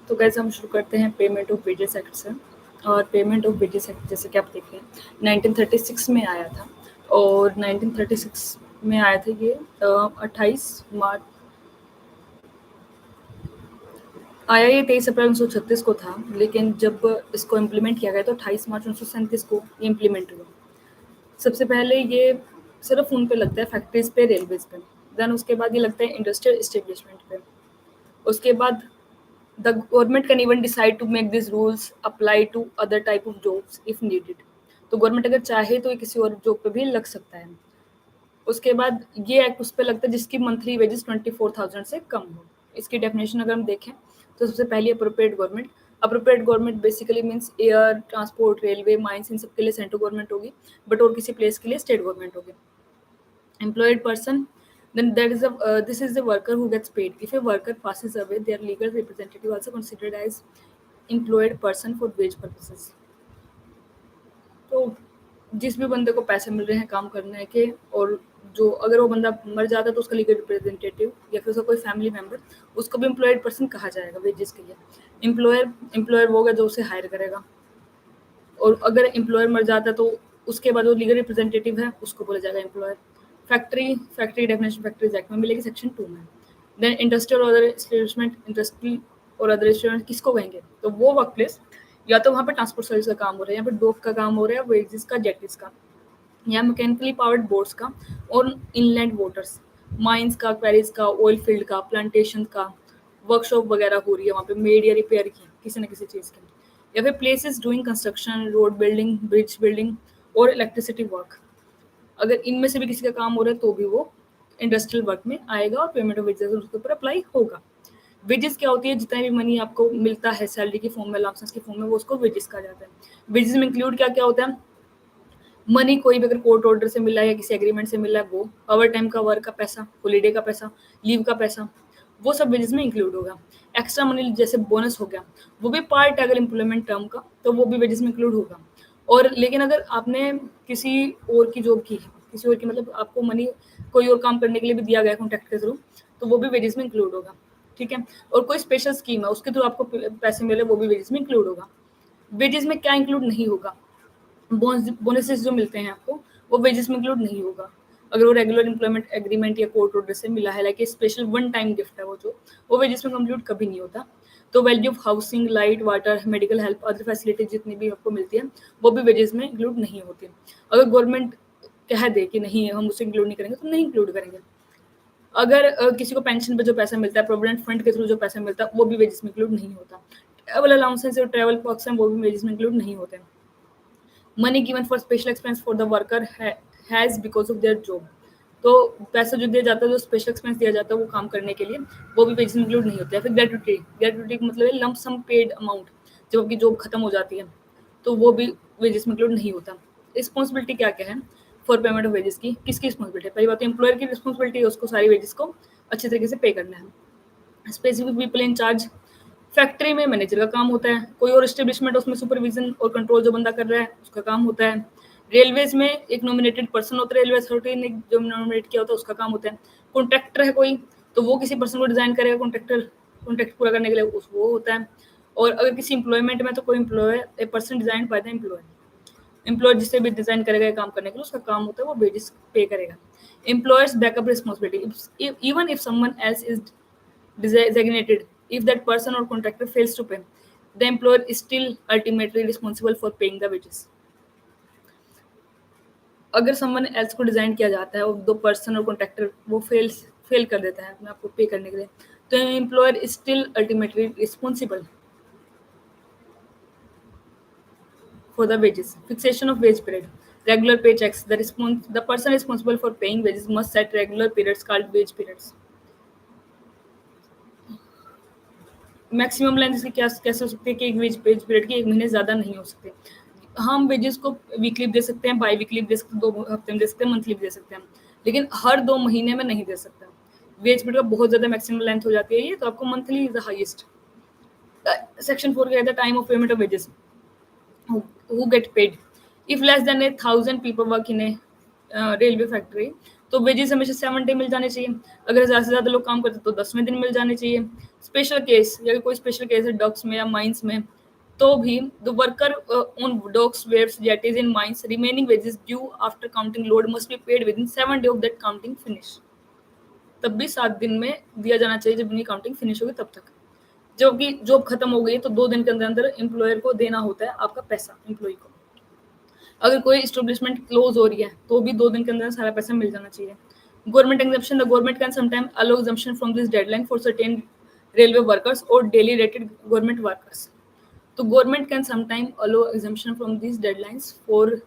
तो गाइस हम शुरू करते हैं पेमेंट ऑफ वेजेस एक्ट से। और पेमेंट ऑफ वेजेस एक्ट जैसे कि आप देख रहे हैं 1936 में आया था। और 1936 में आया था ये 28 मार्च आया ये 23 अप्रैल 1936 को था, लेकिन जब इसको इम्प्लीमेंट किया गया तो 28 मार्च 1937 को इम्प्लीमेंट हुआ। सबसे पहले ये सिर्फ उन पे लगता है फैक्ट्रीज पे, रेलवेज पे। देन उसके बाद ये लगता है इंडस्ट्रियल इस्टेब्लिशमेंट पे। उसके बाद the government can even decide to make these rules apply to other type of jobs if needed। तो गवर्नमेंट अगर चाहे तो ये किसी और जॉब पे भी लग सकता है। उसके बाद ये एक्ट उस पे लगता है जिसकी मंथली वेजेस 24,000 से कम हो। इसकी डेफिनेशन अगर हम देखें तो सबसे पहले appropriate government. Appropriate government basically means air, transport, railway, mines, इन सब के लिए सेंट्रल गवर्नमेंट होगी, बट और किसी प्लेस के लिए स्टेट गवर्नमेंट होगी। Employed person, then this is the worker who gets paid. If a worker passes away, their legal representative also considered as employed person for wage purposes। तो जिस भी बंदे को पैसे मिल रहे हैं काम करने के, और जो अगर वो बंदा मर जाता है तो उसका लीगल रिप्रेजेंटेटिव या फिर उसका कोई फैमिली मेंबर, उसको भी एम्प्लॉयड पर्सन कहा जाएगा वेजेस के लिए। एम्प्लॉयर वो होगा जो उसे हायर करेगा, और अगर एम्प्लॉयर मर जाता है तो उसके बाद वो लीगल रिप्रेजेंटेटिव है उसको बोला जाएगा employer. Factory definition factories act में मिलेगी सेक्शन 2 में। देन इंडस्ट्रियल और अदर एस्टेब्लिशमेंट, इंडस्ट्री और अदर एस्टेब्लिशमेंट किसको कहेंगे? तो वो वर्क प्लेस या तो वहाँ पे ट्रांसपोर्ट सर्विस का काम हो रहा है, यहाँ पे डॉक का काम हो रहा है, वेजेस का, जेटिस का, या मैकेनिकली पावर्ड बोट्स का, और इनलैंड वाटर्स, माइंस का, क्वेरीज का, ऑयल फील्ड का, प्लांटेशन का, वर्कशॉप वगैरह हो रही है वहाँ पे मेड या रिपेयर की किसी न किसी चीज़ की, या फिर places doing construction, road building, bridge building और इलेक्ट्रिसिटी वर्क। अगर इनमें से भी किसी का काम हो रहा है तो भी वो इंडस्ट्रियल वर्क में आएगा और पेमेंट ऑफ वेजेस उसके ऊपर अप्लाई होगा। वेजेस क्या होती है? जितना भी मनी आपको मिलता है सैलरी की फॉर्म में, अलाउंसेस की फॉर्म में, वो उसको वेजेस कहा जाता है। वेजेस में इंक्लूड क्या क्या होता है? मनी कोई भी अगर कोर्ट ऑर्डर से मिला है या किसी एग्रीमेंट से मिला है वो, ओवर टाइम का वर्क का पैसा, हॉलीडे का पैसा, लीव का पैसा, वो सब वेजेस में इंक्लूड होगा। एक्स्ट्रा मनी जैसे बोनस हो गया, वो भी पार्ट है अगर एम्प्लॉयमेंट टर्म का, तो वो भी वेजेस में इंक्लूड होगा। और लेकिन अगर आपने किसी और की जॉब की है, किसी और की मतलब आपको मनी कोई और काम करने के लिए भी दिया गया कॉन्ट्रैक्ट के थ्रू, तो वो भी वेजेस में इंक्लूड होगा। ठीक है। और कोई स्पेशल स्कीम है उसके थ्रू आपको पैसे मिले, वो भी वेजेस में इंक्लूड होगा। वेजेस में क्या इंक्लूड नहीं होगा? बोनसेस जो मिलते हैं आपको, वो वेजेस में इंक्लूड नहीं होगा। अगर वो रेगुलर एम्प्लॉयमेंट एग्रीमेंट या कोर्ट ऑर्डर से मिला है, like special one time gift है वो वेजेस में कंक्लूड कभी नहीं होता। तो value of housing, light, water, medical help, other facility जितनी भी आपको मिलती है वो भी वेजेस में इंक्लूड नहीं होती। अगर गवर्नमेंट कह दे कि नहीं हम उसे इंक्लूड नहीं करेंगे तो नहीं इंक्लूड करेंगे। अगर किसी को पेंशन पे जो पैसा मिलता है, प्रोविडेंट फंड के थ्रू जो पैसा मिलता है, वो भी वेजेस में इंक्लूड नहीं होता। ट्रैवल अलाउंसेस और ट्रैवल पर्क्स हैं, वो भी वेजेस में इंक्लूड नहीं होते। Money given for special expense for the worker has because of their job. तो पैसा जो दिया जाता है, जो स्पेशल एक्सपेंस दिया जाता है वो काम करने के लिए, वो भी वेजेस में इंक्लूड नहीं होता है। फिर ग्रेट्युटी मतलब है लंप सम पेड अमाउंट, जब आपकी जॉब खत्म हो जाती है तो वो भी वेजेस में इंक्लूड नहीं होता। रिस्पॉन्सिबिलिटी क्या क्या है फॉर पेमेंट ऑफ वेजेस की? किसकी रिस्पॉन्सिबिलिटी है? पहली बात तो एम्प्लॉयर की रिस्पॉन्सिबिलिटी है, उसको सारी वेजेस को अच्छे तरीके से पे करना है। Specific people in charge, factory में मैनेजर का काम होता है। कोई और एस्टेब्लिशमेंट उसमें सुपरविजन और कंट्रोल जो बंदा कर रहा है उसका काम होता है। रेलवेज में एक नॉमिनेटेड पर्सन होता है, रेलवे अथॉरिटी ने जो नॉमिनेट किया होता है उसका काम होता है। कॉन्ट्रैक्टर है कोई, तो वो किसी पर्सन को डिजाइन करेगा, कॉन्ट्रैक्ट पूरा करने के लिए वो होता है। और अगर किसी एम्प्लॉयमेंट में तो कोई employer a person design by the employer जिससे भी डिजाइन करेगा काम करने के लिए उसका काम होता है वो वेजेस पे करेगा। Employers backup responsibility, even if someone else is designated, if that person or contractor fails to pay, the employer is still ultimately responsible for paying the wages। अगर समवन एल्स को डिजाइन किया जाता है और दो person और contractor वो fail कर देता है अपने आपको पे करने के लिए, तो employer is still ultimately responsible for the wages। Fixation of wage period, regular paychecks, the person responsible for paying wages must set regular periods called wage periods। Maximum length इसकी क्या कैसे हो सकती है कि एक वेज पेज पीरियड की 1 महीने ज़्यादा नहीं हो सकते। हम वेजेस को वीकली दे सकते हैं, बाई वीकली दे सकते हैं, 2 हफ्ते में दे सकते हैं, मंथली भी दे सकते हैं, लेकिन हर 2 महीने में नहीं दे सकते। वेज पीरियड का बहुत ज़्यादा मैक्सिमम लेंथ हो जाती है ये, तो आपको monthly is the highest. Section 4 क्या है? The time of payment of wages who get paid if less than 1,000 people work in a railway factory, तो वेजेस हमेशा 7 डे मिल जाने चाहिए। अगर ज़्यादा से ज़्यादा लोग काम करते तो 10वें दिन मिल जाने चाहिए। स्पेशल केस, या कोई स्पेशल केस है डॉक्स में या माइंस में, तो भी the worker on docks, wharves, jetties in mines, remaining wages due after counting load must be paid within 7 day of that counting finish. तब भी 7 दिन में दिया जाना चाहिए, जब इनकी काउंटिंग फिनिश होगी तब तक। जबकि जॉब खत्म हो गई तो 2 दिन के अंदर-अंदर एम्प्लॉयर को देना होता है आपका पैसा, एम्प्लॉयी को। अगर कोई एस्टेब्लिशमेंट क्लोज हो रही है तो भी 2 दिन के अंदर सारा पैसा मिल जाना चाहिए। Government exemption, the government can sometime allow exemption from this deadline for certain railway workers और डेली रेटेड गवर्नमेंट वर्कर्स। तो government can sometime allow exemption from this deadlines for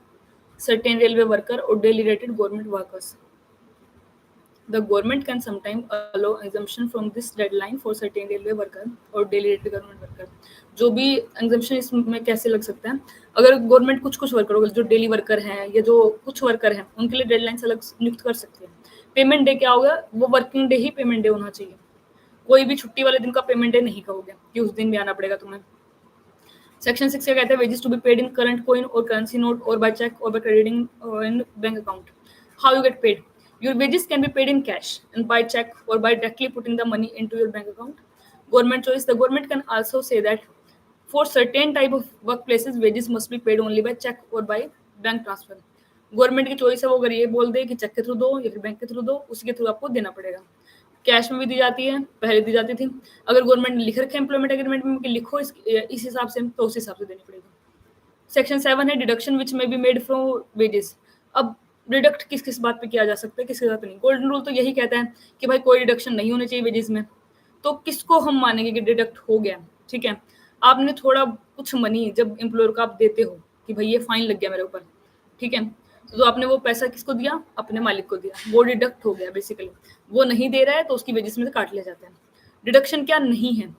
certain railway worker और daily rated government workers. The government can sometimes allow exemption from this deadline for certain railway worker और daily rate government worker। जो भी exemption इसमें कैसे लग सकता है, अगर गवर्नमेंट कुछ वर्कर होगा, जो डेली वर्कर हैं या जो कुछ वर्कर हैं, उनके लिए डेडलाइन अलग नियुक्त कर सकते हैं। पेमेंट डे क्या होगा, वो वर्किंग डे ही पेमेंट डे होना चाहिए। कोई भी छुट्टी वाले दिन का पेमेंट डे नहीं कहोगे कि उस दिन भी आना पड़ेगा तुम्हें। सेक्शन 6 क्या कहता है, wages to be paid in current coin और करेंसी नोट और बाय चेक और by crediting in bank account. How you get paid? Your wages can be paid in cash and by check or by directly putting the money into your bank account. Government choice, the government can also say that for certain type of workplaces wages must be paid only by check or by bank transfer. Government की choice है, वो अगर ये बोल दे कि check के through दो या फिर बैंक के थ्रू दो, उसी के थ्रू आपको देना पड़ेगा। कैश में भी दी जाती है, पहले दी जाती थी। अगर गवर्नमेंट ने लिख रखे एम्प्लॉयमेंट एग्रीमेंट में कि लिखो इस हिसाब से, तो उस हिसाब से देनी पड़ेगी। सेक्शन 7 है डिडक्शन विच में बी मेड फ्रॉम वेजेस। अब डिडक्ट किस किस बात पे किया जा सकता है, किसके साथ नहीं। गोल्डन रूल तो यही कहता है कि भाई कोई डिडक्शन नहीं होनी चाहिए वेजेस में। तो किसको हम मानेंगे कि डिडक्ट हो गया? ठीक है, आपने थोड़ा कुछ मनी जब एम्प्लॉयर को आप देते हो कि भाई ये फाइन लग गया मेरे ऊपर, ठीक है, तो आपने वो पैसा किसको दिया? अपने मालिक को दिया, वो डिडक्ट हो गया बेसिकली। वो नहीं दे रहा है तो उसकी वेजेस में से काट लिया जाता है। डिडक्शन क्या नहीं है,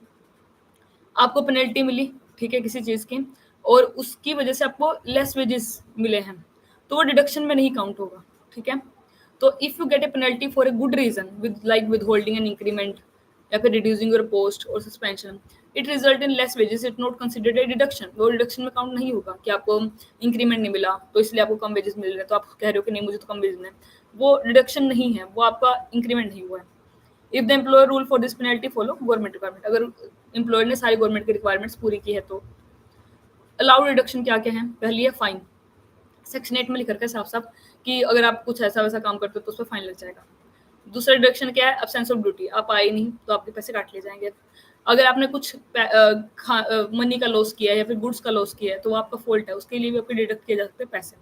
आपको पेनल्टी मिली, ठीक है, किसी चीज की, और उसकी वजह से आपको लेस वेजेस मिले हैं, तो वो डिडक्शन में नहीं काउंट होगा। ठीक है, तो if you get a penalty for a good reason with like with holding an increment या फिर रिड्यूसिंग योर पोस्ट और suspension, it result in less wages, it not considered a deduction. वो डिडक्शन में count नहीं होगा कि आपको increment नहीं मिला तो इसलिए आपको कम वेजेस मिल रहे हैं, तो आप कह रहे हो कि नहीं मुझे तो कम वेजेस मिले। वो डिडक्शन नहीं है, वो आपका इंक्रीमेंट नहीं हुआ है। If the employer rule for this penalty follow government requirement, अगर एम्प्लॉयर ने सारी गवर्नमेंट की रिक्वायरमेंट्स पूरी की है तो। अलाउड रिडक्शन क्या क्या है? पहली है फाइन, सेक्शन 8 में लिख रखा है साफ साफ कि अगर आप कुछ ऐसा वैसा काम करते हो तो उस पर फाइन लग जाएगा। दूसरा डिडक्शन क्या है? अब्सेंस ऑफ ड्यूटी, आप आए नहीं तो आपके पैसे काट लिए जाएंगे। अगर आपने कुछ मनी का लॉस किया है या फिर गुड्स का लॉस किया है तो वो आपका फॉल्ट है, उसके लिए भी आपके डिडक्ट किए जा सकते हैं पैसे।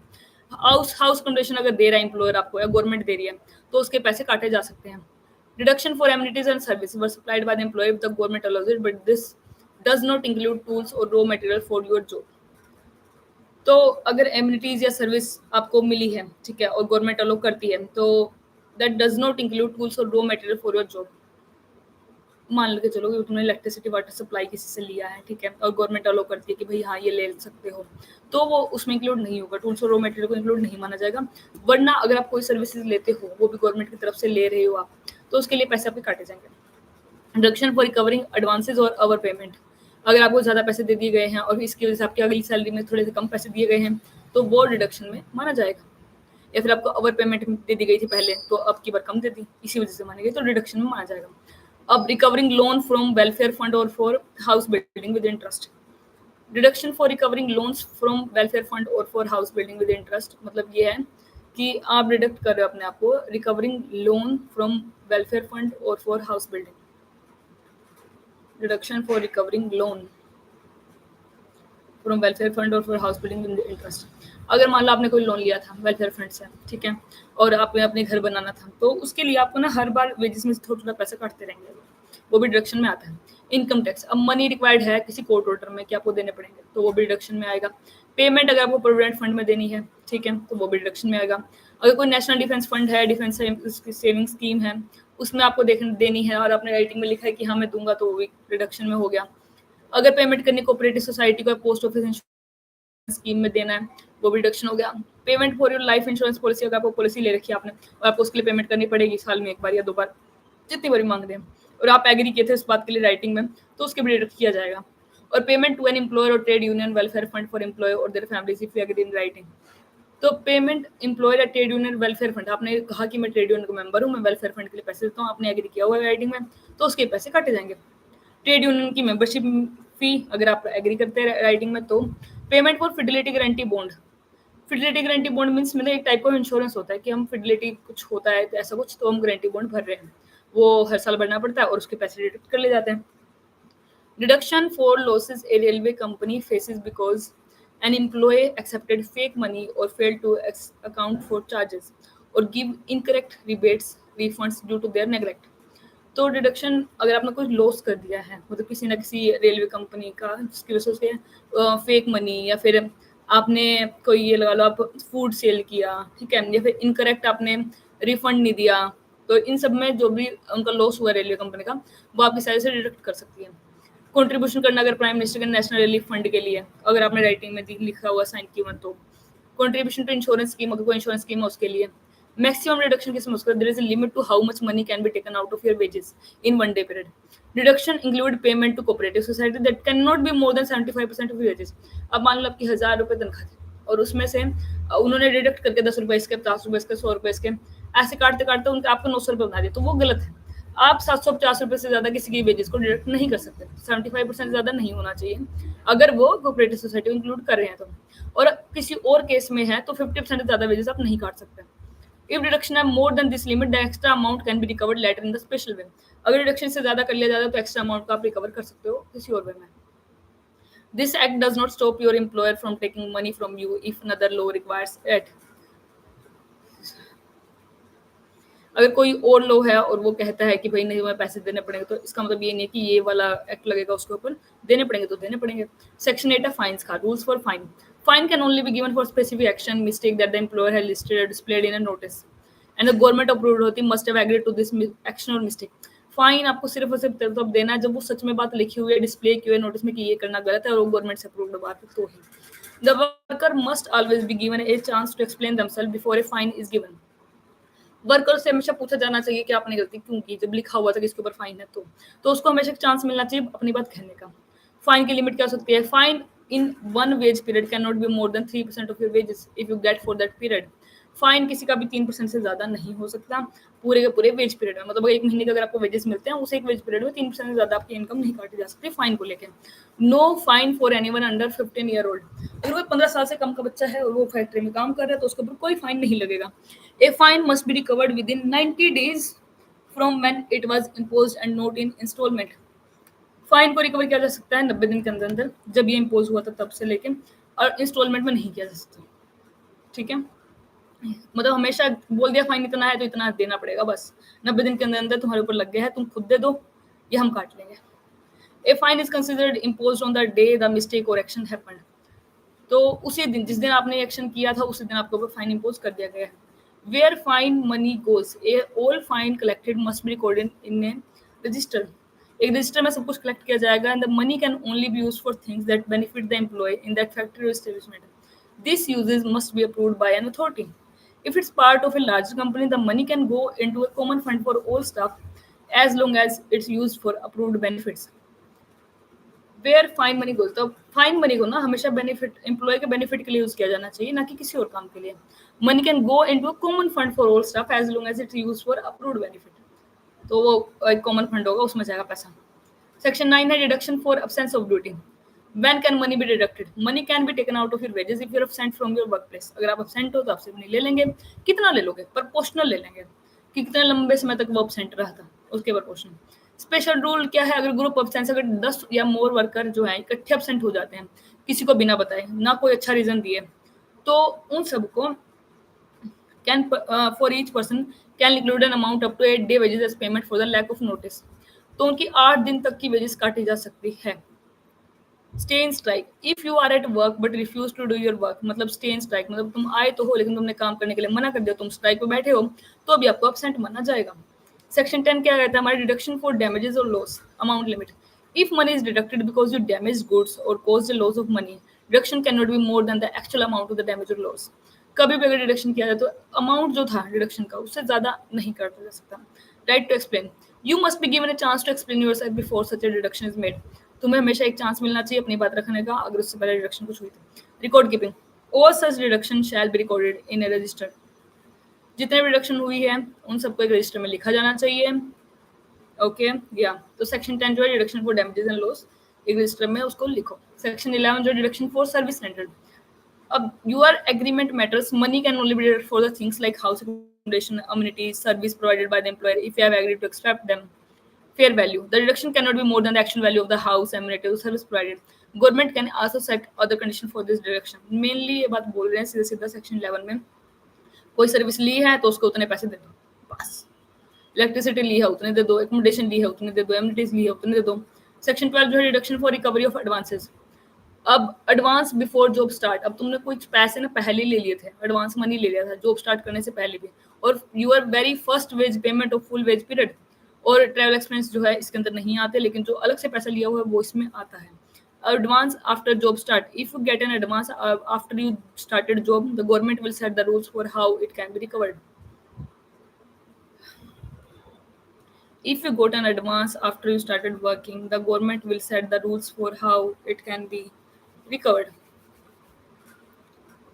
हाउस कंडीशन अगर दे रहा है एम्प्लॉयर आपको या गवर्नमेंट दे रही है तो उसके पैसे काटे जा सकते हैं। Deduction for amenities and services were supplied by the employer if the government allows it, but this does not include tools or raw material for your job. तो अगर एमिनिटीज या सर्विस आपको मिली है, ठीक है, और गवर्नमेंट अलो करती है, तो that does not include tools और raw material for your job. मान लेके चलो कि तुमने इलेक्ट्रिसिटी वाटर सप्लाई किसी से लिया है, ठीक है, और गवर्नमेंट अलो करती है कि भाई हाँ ये ले सकते हो, तो वो उसमें इंक्लूड नहीं होगा, टूल्स और रॉ मटेरियल को इंक्लूड नहीं माना जाएगा। वरना अगर आप कोई सर्विसेज लेते हो, वो भी गवर्नमेंट की तरफ से ले रहे हो आप, तो उसके लिए पैसे आपके काटे जाएंगे। डिडक्शन फॉर रिकवरिंग एडवांसेज और ओवर पेमेंट, अगर आपको ज़्यादा पैसे दे दिए गए हैं और इसकी वजह से आपकी अगली सैलरी में थोड़े से कम पैसे दिए गए हैं तो वो डिडक्शन में माना जाएगा। या फिर आपको ओवर पेमेंट दे दी गई थी पहले तो अब की बार कम दे दी, इसी वजह से मानी गई, तो डिडक्शन में माना जाएगा। अब recovering loan from welfare fund और for house building with interest, deduction for recovering loans from welfare fund और for house building with interest, मतलब ये है कि आप डिडक्ट कर रहे हो अपने आप को recovering loan from welfare fund और for house building. Deduction for recovering loan from welfare fund और for house building with interest, अगर मान लो आपने कोई लोन लिया था वेलफेयर फंड से, ठीक है, और आपने अपने घर बनाना था, तो उसके लिए आपको ना हर बार वेजेस में थोड़ा थोड़ा पैसा काटते रहेंगे, वो भी डिडक्शन में आता है। इनकम टैक्स, अब मनी रिक्वायर्ड है किसी कोर्ट ऑर्डर में कि आपको देने पड़ेंगे, तो वो भी डिडक्शन में आएगा। पेमेंट अगर आपको प्रोविडेंट फंड में देनी है, ठीक है, तो वो भी डिडक्शन में आएगा। अगर कोई नेशनल डिफेंस फंड है, डिफेंस सेविंग स्कीम है, उसमें आपको देनी है और आपने राइटिंग में लिखा है कि हाँ मैं दूंगा, तो वो भी डिडक्शन में हो गया। अगर पेमेंट करनी कोऑपरेटिव सोसाइटी को पोस्ट ऑफिस स्कीम में देना है, वो भी डिडक्शन हो गया। Payment for your life insurance policy, अगर आपको पॉलिसी ले रखी है आपने और आपको उसके लिए पेमेंट करनी पड़ेगी साल में एक बार या 2 बार, जितनी बारी मांग दें, और आप एग्री किए थे उस बात के लिए राइटिंग में, तो उसके भी डिडक्ट किया जाएगा। और पेमेंट टू एन एम्प्लॉयर और trade union welfare fund for employee और their families if you agree in writing, तो payment employer at trade union welfare fund, आपने कहा कि मैं ट्रेड यूनियन का मेंबर हूँ, मैं वेलफेयर फंड के लिए पैसे देता हूँ, आपने एग्री किया हुआ है राइटिंग में, तो उसके पैसे काटे जाएंगे। ट्रेड यूनियन की मेंबरशिप फी अगर आप एग्री करते हैं राइटिंग में, तो payment for fidelity guarantee bond, fidelity guarantee bond means मतलब एक टाइप ऑफ इंश्योरेंस होता है कि हम फिडिलिटी कुछ होता है तो ऐसा कुछ, तो हम गारंटी बॉन्ड भर रहे हैं, वो हर साल भरना पड़ता है और उसके पैसे डिडक्ट कर ले जाते हैं। Deduction for losses a railway company faces because an employee accepted fake money or failed to account for charges or give incorrect rebates refunds due to their neglect. तो डिडक्शन अगर आपने कुछ लॉस कर दिया है, मतलब किसी ना किसी रेलवे कंपनी का, जिसकी वजह से उसके फेक मनी, या फिर आपने कोई ये लगा लो आप फूड सेल किया, ठीक है, या फिर इनकरेक्ट आपने रिफंड नहीं दिया, तो इन सब में जो भी उनका लॉस हुआ रेलवे कंपनी का, वो आपकी सैलरी से डिडक्ट कर सकती है। कंट्रीब्यूशन करना अगर प्राइम मिनिस्टर के नेशनल रिलीफ फंड के लिए, अगर आपने राइटिंग में लिखा हुआ साइन किया, तो कंट्रीब्यूशन टू इंश्योरेंस स्कीम, अगर कोई इंश्योरेंस स्कीम है उसके लिए। मैक्सिमम रिडक्शन किस में उसका, there is a limit to how much money can be taken out of your wages in one day period. Deduction include payment to cooperative society that can not be more than 75% of wages. अब मान लो आपकी 1000 रुपये तनख्वाह थी और उसमें से उन्होंने डिडक्ट करके 10 रुपये इसके, 50 रुपये इसके, 100 रुपये इसके, ऐसे काटते काटते उनके आपको 900 रुपये बना दिए, तो वो गलत है। आप 750 रुपये से ज्यादा किसी की वेजेस को डिडक्ट नहीं कर सकते, 75% ज्यादा नहीं होना चाहिए अगर वो कोऑपरेटिव सोसाइटी इंक्लूड कर रहे हैं तो। और किसी और केस में है तो 50% ज्यादा वेजेस आप नहीं काट सकते। इफ डिडक्शन है more than this limit, the extra amount can be recovered later in the special way. अगर डिडक्शन से ज्यादा कर लिया जाता है तो एक्स्ट्रा अमाउंट को आप रिकवर कर सकते हो किसी और वे में। This act does not stop your employer from taking money from you if another law requires it. अगर कोई और लो है और वो कहता है कि भाई नहीं तुम्हें पैसे देने पड़ेंगे, तो इसका मतलब ये नहीं है कि ये वाला एक्ट लगेगा उसके ऊपर, देने पड़ेंगे तो देने पड़ेंगे। सेक्शन 8 है फाइन्स का, rules for fine. Fine can only be given for specific action mistake that the employer has listed और displayed in a notice and the government approved होती must have agreed to this action और mistake. Fine आपको सिर्फ और सिर्फ तब देना है जब वो सच में बात लिखी हुई है, डिस्प्ले की हुई है नोटिस में कि ये करना गलत है और वो गवर्नमेंट से अप्रूव्ड बात है तो ही। The worker must always be given a chance to explain themselves before a fine is given. Worker से हमेशा पूछा जाना चाहिए कि आपने गलती क्यों की, जब लिखा हुआ था कि इसके ऊपर फाइन है तो उसको हमेशा चांस मिलना चाहिए अपनी बात कहने का। फाइन की लिमिट क्या हो सकती है? Fine in one wage period can not be more than 3% of your wages if you get for that period. Fine किसी का भी 3% से ज्यादा नहीं हो सकता पूरे के पूरे वेज पीरियड में, मतलब एक महीने के अगर आपको वेजेस मिलते हैं उस एक वेज पीरियड में 3% से ज्यादा आपकी इनकम नहीं काटी जा सकती फाइन को लेकर। No fine for anyone under 15 year old. अगर वो 15 साल से कम का बच्चा है और वो फैक्ट्री में काम कर रहा है तो उसके ऊपर कोई फाइन नहीं लगेगा। A fine must be recovered within 90 days from when it was imposed and not in instalment. Fine को रिकवर किया जा सकता है 90 दिन के अंदर अंदर, जब ये इम्पोज हुआ था तब से लेके, और इंस्टॉलमेंट में नहीं किया जा सकता। ठीक है, मतलब हमेशा बोल दिया फाइन इतना है तो इतना देना पड़ेगा, बस 90 दिन के अंदर अंदर तुम्हारे ऊपर लग गया है, तुम खुद दे दो या हम काट लेंगे। ए fine is considered imposed on the day the mistake और एक्शन हैपेंड। तो उसी दिन जिस दिन आपने एक्शन किया था उसी दिन आपके ऊपर फाइन इम्पोज कर दिया गया है। Where fine money goes, a all fine collected must be recorded in a register. एक रजिस्टर में सब कुछ कलेक्ट किया जाएगा and the money can only be used for things that benefit the employee in that factory और establishment. This uses must be approved by an authority. If it's part of a larger company, the money can go into a common fund for all staff as long as it's used for approved benefits. Where fine money goes, तो fine money को ना हमेशा benefit, employ के benefit के लिए use किया जाना चाहिए, ना कि किसी और काम के लिए। Money can go into a common fund for all staff as long as it's used for approved benefit. तो वो एक कॉमन फंड होगा, उसमें जाएगा पैसा। सेक्शन 9 है deduction for absence of duty. When can money be deducted? Money can be taken out of your wages if you're absent from your workplace. अगर आप absent हो तो आपसे मनी ले लेंगे। कितना ले लोगे? Proportional ले लेंगे कि कितने लंबे समय तक वो absent रहा था, उसके proportional। स्पेशल रूल क्या है? अगर ग्रुप absence, अगर 10 या मोर वर्कर जो है इकट्ठे absent हो जाते हैं किसी को बिना बताए, ना कोई अच्छा रीजन दिए, तो उन सबको can for each person can include an amount up to 8 day wages as payment for the lack of notice। तो उनकी 8 दिन तक की वेजेस काटी जा सकती है। Stay in strike, if you are at work but refuse to do your work, मतलब स्टे इन स्ट्राइक मतलब तुम आए तो हो लेकिन तुमने काम करने के लिए मना कर दिया, तुम स्ट्राइक पे बैठे हो, तो अभी आपको एब्सेंट माना जाएगा। सेक्शन 10 क्या कहता है हमारे? डिडक्शन फॉर डैमेजेस और loss amount limit. If money is deducted because you damage goods और cause the loss of money, deduction can not be more than the actual amount of the damage और loss. कभी भी अगर deduction किया जाए तो amount जो था डिडक्शन का उससे ज्यादा नहीं काटा जा सकता। Right to explain, you must be given a chance to explain yourself before such a deduction is made. तुम्हें हमेशा एक चांस मिलना चाहिए अपनी बात रखने का अगर उससे पहले डिडक्शन कुछ हुई थी। Record keeping, All such reduction shall be recorded in a register. जितने भी रिडक्शन हुई है उन सबको एक रजिस्टर में लिखा जाना चाहिए। ओके या तो सेक्शन 10 जो है deduction for damages and loss, एक रजिस्टर में उसको लिखो। सेक्शन 11 जो डिडक्शन फॉर सर्विस रेंडर्ड, अब your agreement matters, money can only be deducted for the things like house accommodation, amenities, service provided by the employer if you have agreed to accept them fair value. The deduction cannot be more than the actual value of the house, amenities, or service provided. Government can also set other condition for this deduction. Mainly ये बात बोल रहे हैं सीधा सीधा section 11 में, कोई service ली है तो उसको उतने पैसे दे दो बस। इलेक्ट्रिसिटी ली है उतने दे दो, एकोमोडेशन ली है उतने दे दो, एमिनिटीज ली है उतने दे दो। सेक्शन 12 जो है deduction for recovery of advances. अब एडवांस बिफोर जॉब स्टार्ट, अब तुमने कुछ पैसे ना पहले ले लिए थे, एडवांस मनी ले लिया था जॉब स्टार्ट करने से पहले भी, और your very first wage payment of full wage period और ट्रैवल एक्सपेंस जो है इसके अंदर नहीं आते, लेकिन जो अलग से पैसा लिया हुआ है वो इसमें आता है। Advance after job start, if you get an advance after you started job, the government will set the rules for how it can be recovered. If you got an advance after you started working, the government will set the rules for how it can be recovered.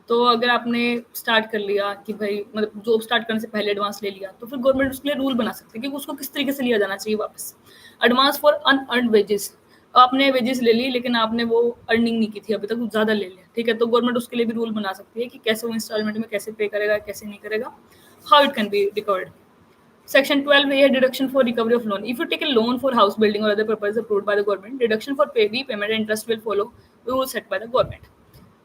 तो अगर आपने start कर लिया कि भाई मतलब job start करने से पहले एडवांस ले लिया, तो फिर गवर्नमेंट उसके लिए रूल बना सकती है कि उसको किस तरीके से लिया जाना चाहिए वापस। एडवांस फॉर अनअर्न्ड वेजेस, आपने वेजेस ले ली लेकिन आपने वो अर्निंग नहीं की थी अभी तक, ज़्यादा ले लिया, ठीक है, तो गवर्नमेंट उसके लिए भी रूल बना सकती है कि कैसे वो इंस्टॉलमेंट में कैसे पे करेगा, कैसे नहीं करेगा, how it can be recovered. Section 12 है deduction for recovery of loan. If you take a loan for house building or other purpose approved by the government, deduction for repayment and interest will follow rules set by the government.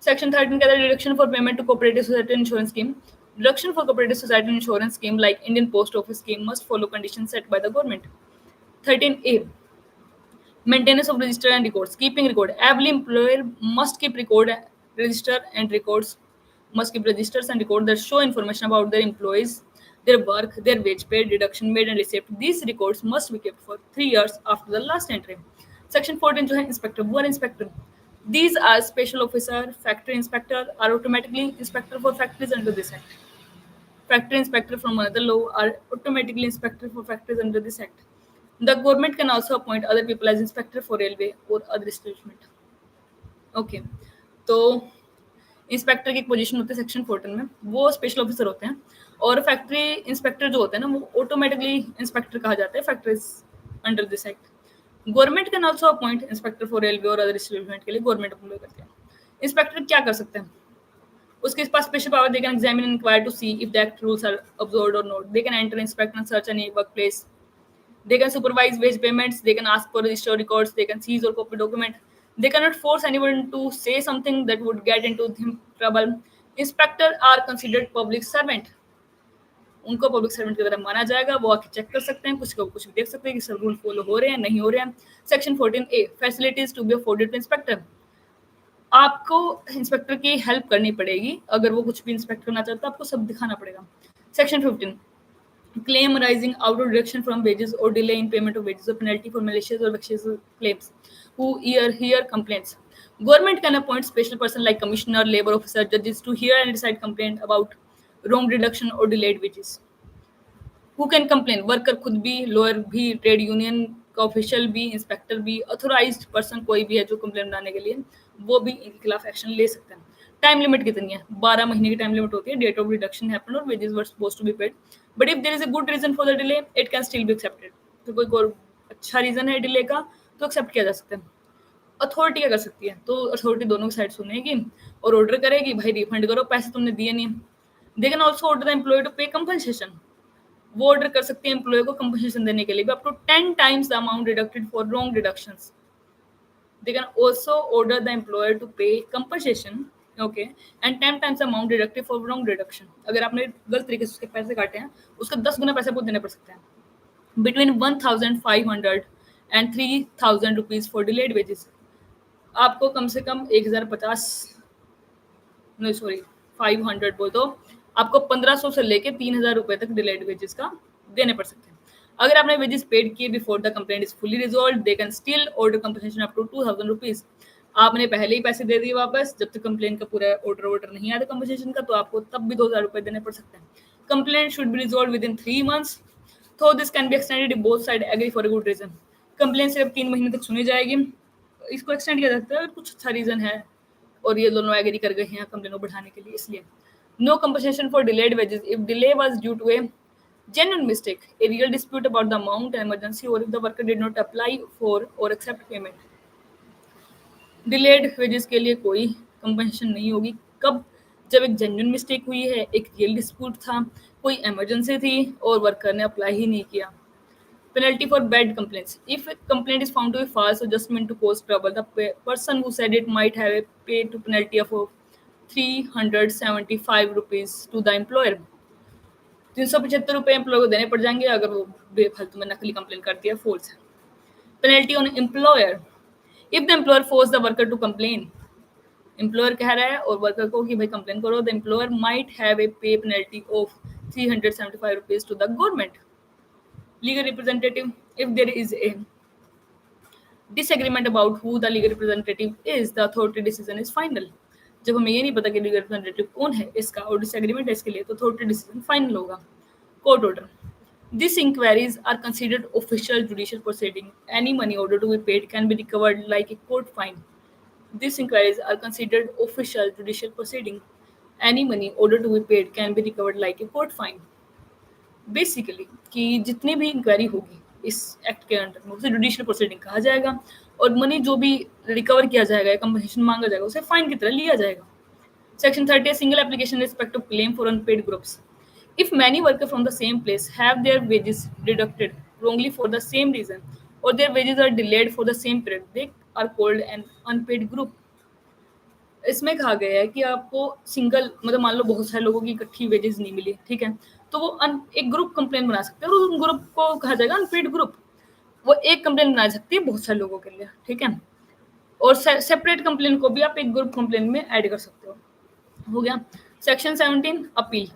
Section 13 कहता है deduction for payment to cooperative society insurance scheme. Deduction for cooperative society insurance scheme like Indian Post Office scheme must follow conditions set by the government. 13A, maintenance of register and records. Keeping record. Every employer must keep record, register and records. Must keep registers and records that show information about their employees, their work, their wage paid, deduction made and receipt. These records must be kept for 3 years after the last entry. Section 14 जो है inspector, वो inspector, these are special officer, factory inspector are automatically inspector for factories under this act. Factory inspector from another law are automatically inspector for factories under this act. The government can also appoint other people as inspector for railway or other establishment. Okay, तो inspector की एक position होती है section 14 में, वो special officer होते हैं, और फैक्ट्री इंस्पेक्टर जो होते हैं ना वो ऑटोमेटिकली इंस्पेक्टर कहा जाता है factories under this act. Government can also appoint inspector for railway और अदर एस्टेब्लिशमेंट के लिए गवर्नमेंट अपॉइंट करते हैं। इंस्पेक्टर क्या कर सकते हैं, उसके पास special power, they can examine and enquire to see if the act rules are observed और not, they can enter, inspect and search any work place, they can supervise wage payments, they can ask for register records, they can seize or copy document, they cannot force anyone to say something that would get into him trouble. Inspector are considered public servant, उनको public servant की तरह माना जाएगा, वो आके check कर सकते हैं, कुछ को कुछ भी देख सकते हैं कि सब रूल फॉलो हो रहे हैं नहीं हो रहे हैं। Section 14A, facilities to be afforded to inspector, आपको इंस्पेक्टर की हेल्प करनी पड़ेगी, अगर वो कुछ भी इंस्पेक्ट करना चाहता है आपको सब दिखाना पड़ेगा। Section 15, claim arising out of deduction from wages or delay in payment of wages or penalty for malicious or vexatious claims who hear complaints. Government can appoint special person like commissioner, labor officer, judges to hear and decide complaint about wrong deduction or delayed wages. Who can complain? Worker खुद भी, lawyer भी, trade union का official भी, inspector भी, authorised person कोई भी है जो कंप्लेन बनाने के लिए, वो भी इनके खिलाफ एक्शन ले सकते हैं। टाइम लिमिट कितनी है? 12 महीने की टाइम लिमिट होती है। डेट ऑफ डिडक्शन हैपन और wages were supposed to be paid, but if there is a good reason for the delay it can still be accepted. तो कोई अच्छा रीजन है डिले का तो एक्सेप्ट किया जा सकता है। अथॉरिटी क्या कर सकती है? तो अथॉरिटी दोनों की साइड सुनेगी और ऑर्डर करेगी, भाई रिफंड करो, पैसे तुमने दिए नहीं। They can also order the employ to pay compensation, वो ऑर्डर कर सकते हैं एम्प्लॉय को कंपनसेशन देने के लिए भी, up to 10 times the amount deducted for wrong deductions. They can also order the employer to pay compensation, okay, and 10 times the amount deducted for wrong deduction. अगर आपने गलत तरीके से उसके पैसे काटे हैं, उसका 10 गुना पैसे आपको देने पड़ सकते हैं। Between 1,500 and 3,000 rupees for delayed wages. आपको कम से कम 1,050 नहीं सॉरी 500 बोल दो, आपको 1500 से लेके 3,000 रुपए तक डिलेड वेजेस का देने पड़ सकते हैं। अगर आपने वेजेस पेड किए before the complaint is fully resolved, they can still order compensation up to 2,000 rupees. आपने पहले ही पैसे दे दिए वापस, जब तक कंप्लेंट का पूरा ऑर्डर नहीं आया कंपनसेशन का, तो आपको तब भी 2,000 रुपए देने पड़ सकते हैं। Complaint should be resolve within 3 months, तो this can be extended if both side agree for a good reason. Complaint सिर्फ 3 महीने तक सुनी जाएगी, इसको एक्सटेंड किया जाता है अगर कुछ अच्छा रीजन है और ये दोनों एग्री कर गए हैं कंप्लेन को बढ़ाने के लिए, इसलिए no compensation for delayed wages if delay was due to a genuine mistake, a real dispute about the amount, an emergency, or if the worker did not apply for or accept payment. Delayed wages के लिए कोई compensation नहीं होगी। कब? जब एक genuine mistake हुई है, एक रियल डिस्प्यूट था, कोई इमरजेंसी थी और वर्कर ने अप्लाई ही नहीं किया। Penalty for bad complaints. If a complaint is found to be false or just meant to cause trouble, the person who said it might have a pay to penalty of 375 rupees to the employer. 375 रुपये employ को देने पड़ जाएंगे अगर वो बेफालतू में नकली कंप्लेन करती है, फॉल्स है। Penalty on employer if the employer force the worker to complain, employer कह रहा है और वर्कर को कि भाई कंप्लेन करो, the employer might have a pay penalty of 375 rupees to the government. Legal representative if there is a disagreement about who the legal representative is, the authority decision is final. जब हमें ये नहीं पता कि legal representative कौन है इसका और डिसएग्रीमेंट है इसके लिए, तो अथॉरिटी डिसीजन फाइनल होगा। Court order this inquiries are considered official judicial proceeding, any money order to be paid can be recovered like a court fine. This inquiries are considered official judicial proceeding, any money order to be paid can be recovered like a court fine. Basically कि जितनी भी inquiry होगी इस act के under में उसे judicial proceeding कहा जाएगा और मनी जो भी रिकवर किया जाएगा, कंपनसेशन मांगा जाएगा, उसे फाइन की तरह लिया जाएगा। Section 30 single application respect of claim for unpaid groups if many worker from the same place have their wages deducted wrongly for the same reason or their wages are delayed for the same period, they are called an unpaid group. इसमें कहा गया है कि आपको single मतलब मान लो बहुत सारे लोगों की इकट्ठी वेजेस नहीं मिली, ठीक है, तो वो एक ग्रुप कंप्लेन बना सकते हैं और उस ग्रुप को कहा जाएगा अनपेड ग्रुप। वो एक कंप्लेन बना सकती है बहुत सारे लोगों के लिए, ठीक है, और सेपरेट कंप्लेन को भी आप एक ग्रुप कंप्लेन में ऐड कर सकते हो गया। Section 17 appeal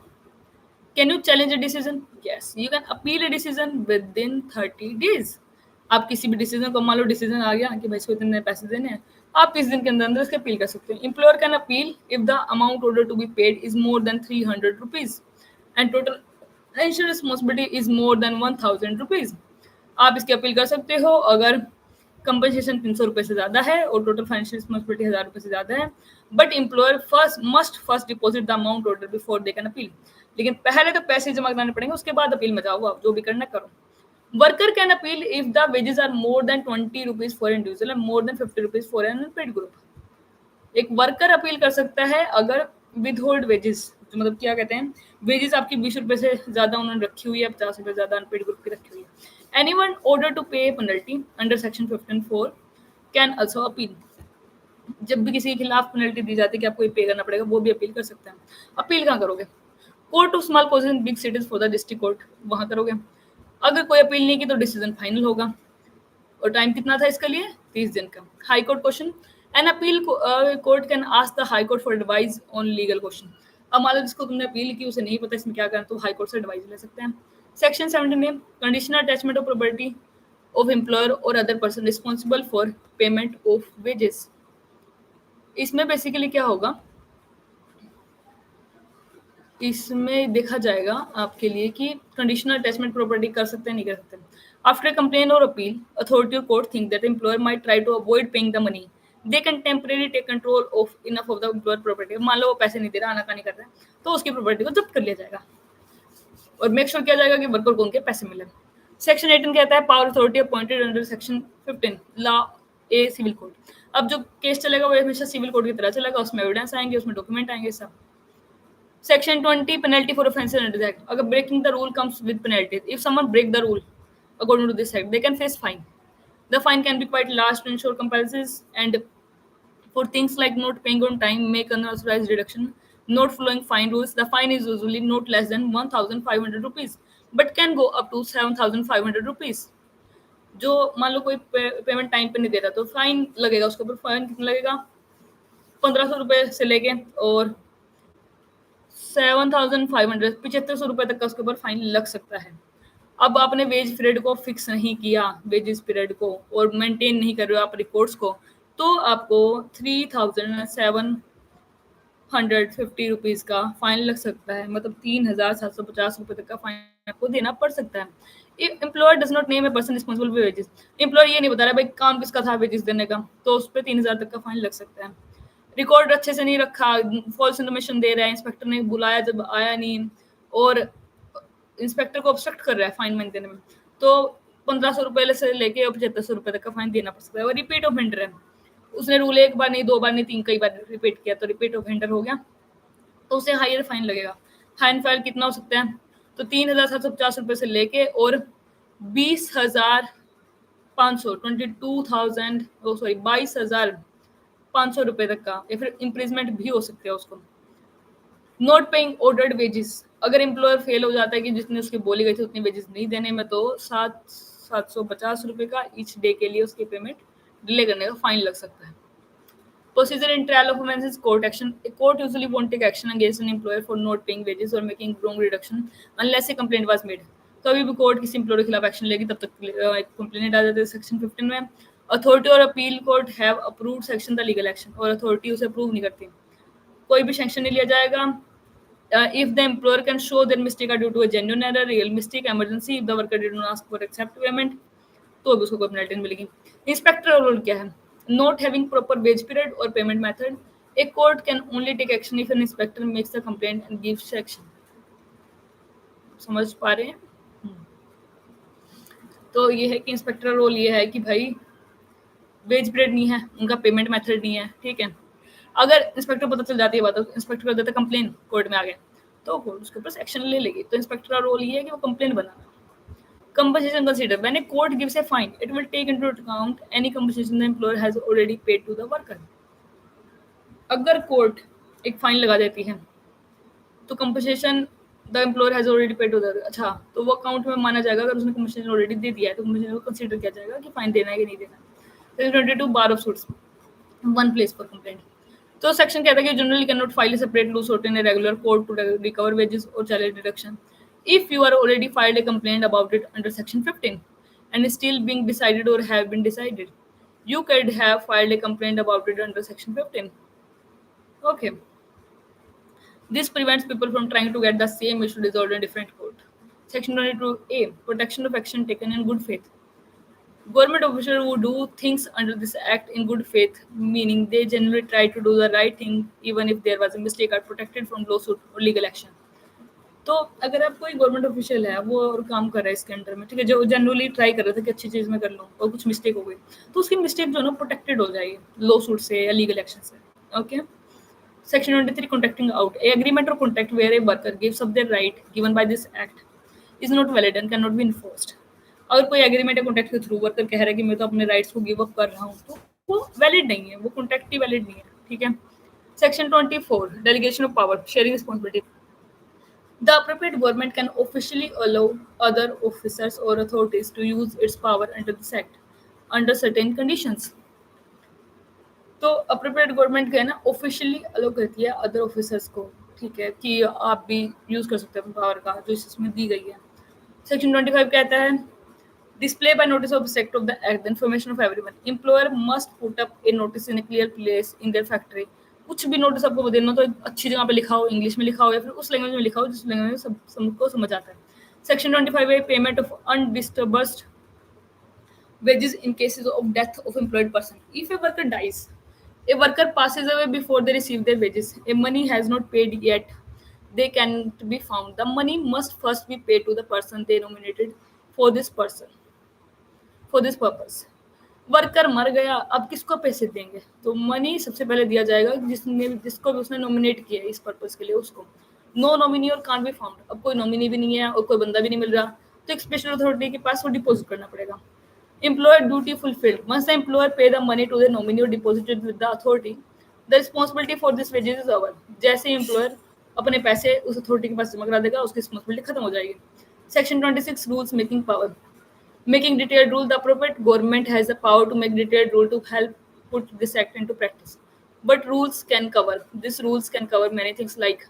can you challenge a decision? Yes, you can appeal a decision with in 30 days। आप किसी भी डिसीजन को, मान लो डिसीजन आ गया कि भाई इसको इतने पैसे देने हैं, आप 30 दिन के अंदर अंदर इसके अपील कर सकते हैं। Employer can appeal if the amount order to be paid is more than 300 rupees and total financial responsibility is more than 1000 rupees. आप इसकी अपील कर सकते हो अगर कंपनसेशन 300 रुपये से ज़्यादा है और टोटल फाइनेंशियल रिस्पॉन्सिबिलिटी 1000 रुपये से ज़्यादा है। But employer first deposit the amount order before they can appeal. लेकिन पहले तो पैसे जमा कराने पड़ेंगे, उसके बाद अपील में जाओ, आप जो भी करना करो। Worker can appeal if the wages are more than 20 rupees for individual and more than 50 rupees for an unpaid group. एक वर्कर अपील कर सकता है अगर विद होल्ड वेजेस, मतलब क्या कहते हैं, वेजेस आपकी 20 रुपये से ज़्यादा उन्होंने रखी हुई है, 50 रुपये ज़्यादा अनपेड ग्रुप की रखी हुई है। Anyone ordered to pay penalty under section 15(4) can also appeal। जब भी किसी के खिलाफ पेनल्टी दी जाती है कि आपको ये पे करना पड़ेगा, वो भी अपील कर सकते हैं। अपील कहाँ करोगे? Court of small causes in big cities for the district court, वहाँ करोगे। अगर कोई अपील नहीं की तो डिसीजन फाइनल होगा। और टाइम कितना था इसके लिए? 30 दिन का। High court question an appeal court can ask the high court for advice on legal question. अब मान लो जिसको तुमने अपील की उसे नहीं पता इसमें क्या करना, तो हाई कोर्ट से एडवाइस ले सकते हैं। सेक्शन 17 में conditional attachment of property of employer और other person responsible for payment of wages. इसमें बेसिकली क्या होगा, इसमें देखा जाएगा आपके लिए कि कंडीशनल अटैचमेंट प्रॉपर्टी कर सकते हैं नहीं कर सकते। आफ्टर कंप्लेन और अपील अथॉरिटी और court think that employer might try to avoid paying the money, they can temporary take control of enough of the employer property. मान लो वो पैसे नहीं दे रहा, आनाकानी कर रहा है, तो उसकी प्रॉपर्टी को जब्त कर लिया जाएगा और मेक श्योर किया जाएगा कि वर्कर को उनके पैसे मिले। सेक्शन 18 कहता है power authority appointed under section 15 law a civil code. अब जो केस चलेगा वो हमेशा सिविल कोड की तरह चलेगा, उसमें एविडेंस आएंगे, उसमें डॉक्यूमेंट आएंगे सब। Section 20 penalty for offences under this act. अगर breaking the rule comes with penalty, if someone break the rule according to this act they can face fine. The fine can be quite large to ensure compliance and for things like not paying on time, make unauthorised deduction, not following fine rules, the fine is usually not less than 1,500 rupees but can go up to 7,500 rupees। जो मान लो कोई payment time पे नहीं दे रहा तो fine लगेगा, उसके ऊपर फाइन कितना लगेगा, 1500 रुपये से लेके और 7,500 7500 रुपये तक का उसके ऊपर फाइन लग सकता है। अब आपने वेज पीरियड को फिक्स नहीं किया, वेजेस पीरियड को, और मेंटेन नहीं कर रहे हो आप रिकॉर्ड्स को, तो आपको 3,750 रुपीज का फाइन लग सकता है, मतलब 3,750 रुपये तक का फाइन आपको देना पड़ सकता है। Employer does not name a person responsible for wages, employer ये नहीं बता रहा भाई काम किसका था वेजेस देने का, तो उस पर 3,000 तक का फाइन लग सकता है। रिकॉर्ड अच्छे से नहीं रखा, फॉल्स इन्फॉर्मेशन दे रहा है, इंस्पेक्टर ने बुलाया जब आया नहीं, और इंस्पेक्टर को ऑब्स्ट्रक्ट कर रहा है फाइन में देने में, तो 1500 रुपए से लेके 7500 रुपए तक का फाइन देना पड़ सकता है। और रिपीट ऑफेंडर है, उसने रूल एक बार नहीं, दो बार नहीं, तीन कई बार रिपीट किया, तो रिपीट ऑफेंडर हो गया, तो उसे हायर फाइन लगेगा। फाइन फाइन कितना हो सकता है, तो 3750 रुपए से लेके और 20,500 22,000 सॉरी 22,500 रुपए तक का, या फिर इम्प्रिजमेंट भी हो सकते हैं उसको। नॉट पेइंग ऑर्डर्ड वेजेस, अगर एम्प्लॉयर फेल हो जाता है कि जितने उसके बोली गई थी उतनी वेजेस नहीं देने में, तो 750 रुपए का ईच डे के लिए उसकी पेमेंट डिले करने का फाइन लग सकता है। Procedure in trial of offense is court action. A court usually won't take action against an employer for not paying wages or making wrong reduction unless a complaint was made. कभी भी court किसी employer के खिलाफ action लेगी तब तक एक complaint आ जाती है सेक्शन 15 में। अथॉरिटी और appeal court have approved section the legal action, और अथॉरिटी उसे अप्रूव नहीं करती, कोई भी सेक्शन नहीं लिया जाएगा। If the employer can show their mistake are due to a genuine error, real mistake, emergency, if the worker did not ask for except payment, तो भी उसको कोई पेनल्टी मिलेगी। इंस्पेक्टर रोल क्या है, not having proper wage period और payment method, a court can only take action if an inspector makes the complaint and gives action. समझ पा रहे हैं? तो ये है कि इंस्पेक्टर रोल ये है कि भाई वेज पीरियड नहीं है, उनका पेमेंट मेथड नहीं है, ठीक है। अगर इंस्पेक्टर पता चल जाती है बात, तो इंस्पेक्टर कर देता कंप्लेन, कोर्ट में आ गए, तो कोर्ट उसके ऊपर एक्शन ले लेगी। तो इंस्पेक्टर का रोल ये है कि वो complain banana. Compensation considered. When a court gives a fine, it will take into account any compensation the employer has already paid to the worker. अगर कोर्ट एक फाइन लगा देती है तो compensation the employer has already paid to the, अच्छा तो वो account में माना जाएगा। अगर उसने कंपनसेशन ऑलरेडी दे दिया है तो कंपनसेशन को कंसीडर किया जाएगा कि फाइन देना है कि नहीं देना है। 22 bar of suits, one place for complaint. तो सेक्शन कहता है कि generally can not file a separate law suit in a regular court to recover wages और salary deduction if you are already filed a complaint about it under section 15 and is still being decided or have been decided, you could have filed a complaint about it under section 15. Okay, this prevents people from trying to get the same issue resolved in different court. Section 22A, protection of action taken in good faith. Government officials who do things under this act in good faith, meaning they generally try to do the right thing even if there was a mistake, are protected from lawsuit or legal action. तो अगर आप कोई government official है वो और काम कर रहा है इसके अंडर में, ठीक है, जो जनरली ट्राई कर रहा था कि अच्छी चीज़ में कर लूँ और कुछ मिस्टेक हो गई, तो उसकी मिस्टेक जो है ना प्रोटेक्टेड हो जाएगी लॉ सूट से या लीगल एक्शन से। Okay, section 23, contracting out. A agreement और contract where a worker gives up their right given by this act is not valid and can not be enforced. अगर कोई agreement या contract के through worker कह रहा है कि मैं तो अपने राइट्स को गिव अप कर रहा हूँ, तो वो वैलिड नहीं है, वो कॉन्ट्रैक्ट ही वैलिड नहीं है, ठीक है। Section 24, delegation of power, sharing responsibility. The appropriate government can officially allow other officers or authorities to use its power under this act under certain conditions. तो अप्रोप्रिएट गवर्नमेंट क्या है ना, ऑफिशियली अलो करती है अदर ऑफिसर्स को, ठीक है, कि आप भी यूज कर सकते हैं पावर का जो इसमें दी गई है। सेक्शन 25 कहता है display bye notice of sect of the act the information of everyone. Employer must put up A notice in A clear place in their factory. कुछ भी नोटिस आपको देना तो अच्छी जगह पे लिखा हो, इंग्लिश में लिखा हो या फिर उस लैंग्वेज में लिखा हो जिस लैंग्वेज में सबको समझ आता है। सेक्शन 25 है payment of undisturbed wages in cases of death of employed person. If a worker dies, a worker passes away before they receive their wages, a money has not paid yet, they can't be found. The money must first be paid to the person they nominated for this purpose. Worker मर गया, अब किसको पैसे देंगे, तो money सबसे पहले दिया जाएगा जिसको भी उसने नॉमिनेट किया है इस पर्पस के लिए उसको। नो नॉमिनी और कांट बी फाउंड, अब कोई नॉमिनी भी नहीं है और कोई बंदा भी नहीं मिल रहा, तो एक स्पेशल अथॉरिटी के पास वो डिपॉजिट करना पड़ेगा। Employer duty fulfilled. Once the employer pay the money to the nominee or deposited with the authority, the responsibility for this wages is over. जैसे ही employer अपने पैसे उस अथॉरिटी के पास जमा करा देगा, उसकी रिस्पॉन्सिबिलिटी खत्म हो जाएगी। Section 26 rules making power. Making detailed rule, the appropriate government has the power to make detailed rule to help put this act into practice. But these rules can cover many things like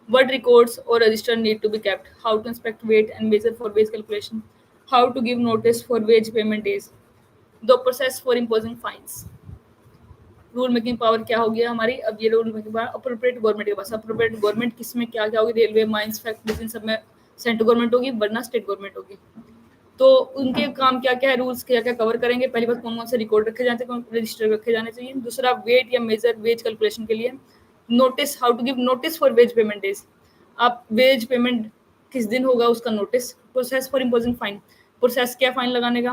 what records or register need to be kept, how to inspect weight and measure for wage calculation, how to give notice for wage payment days, the process for imposing fines. Rule making power क्या हो गया हमारी, अब ये rule making power appropriate government के पास। Appropriate government किस में क्या क्या होगी, रेलवे, माइंस, फैक्ट्रीज, इन सब में सेंट्रल गवर्नमेंट होगी वरना स्टेट गवर्नमेंट होगी। तो उनके काम क्या-क्या है, रूल्स क्या-क्या कवर करेंगे। पहली बात, कौन-कौन से रिकॉर्ड रखे जाते हैं, कौन रजिस्टर रखे जाने चाहिए। दूसरा, वेट या मेजर वेज कैलकुलेशन के लिए notice, how to give notice for wage payment days. आप वेज पेमेंट किस दिन होगा उसका notice. Process for imposing fine, process क्या फाइन लगाने का।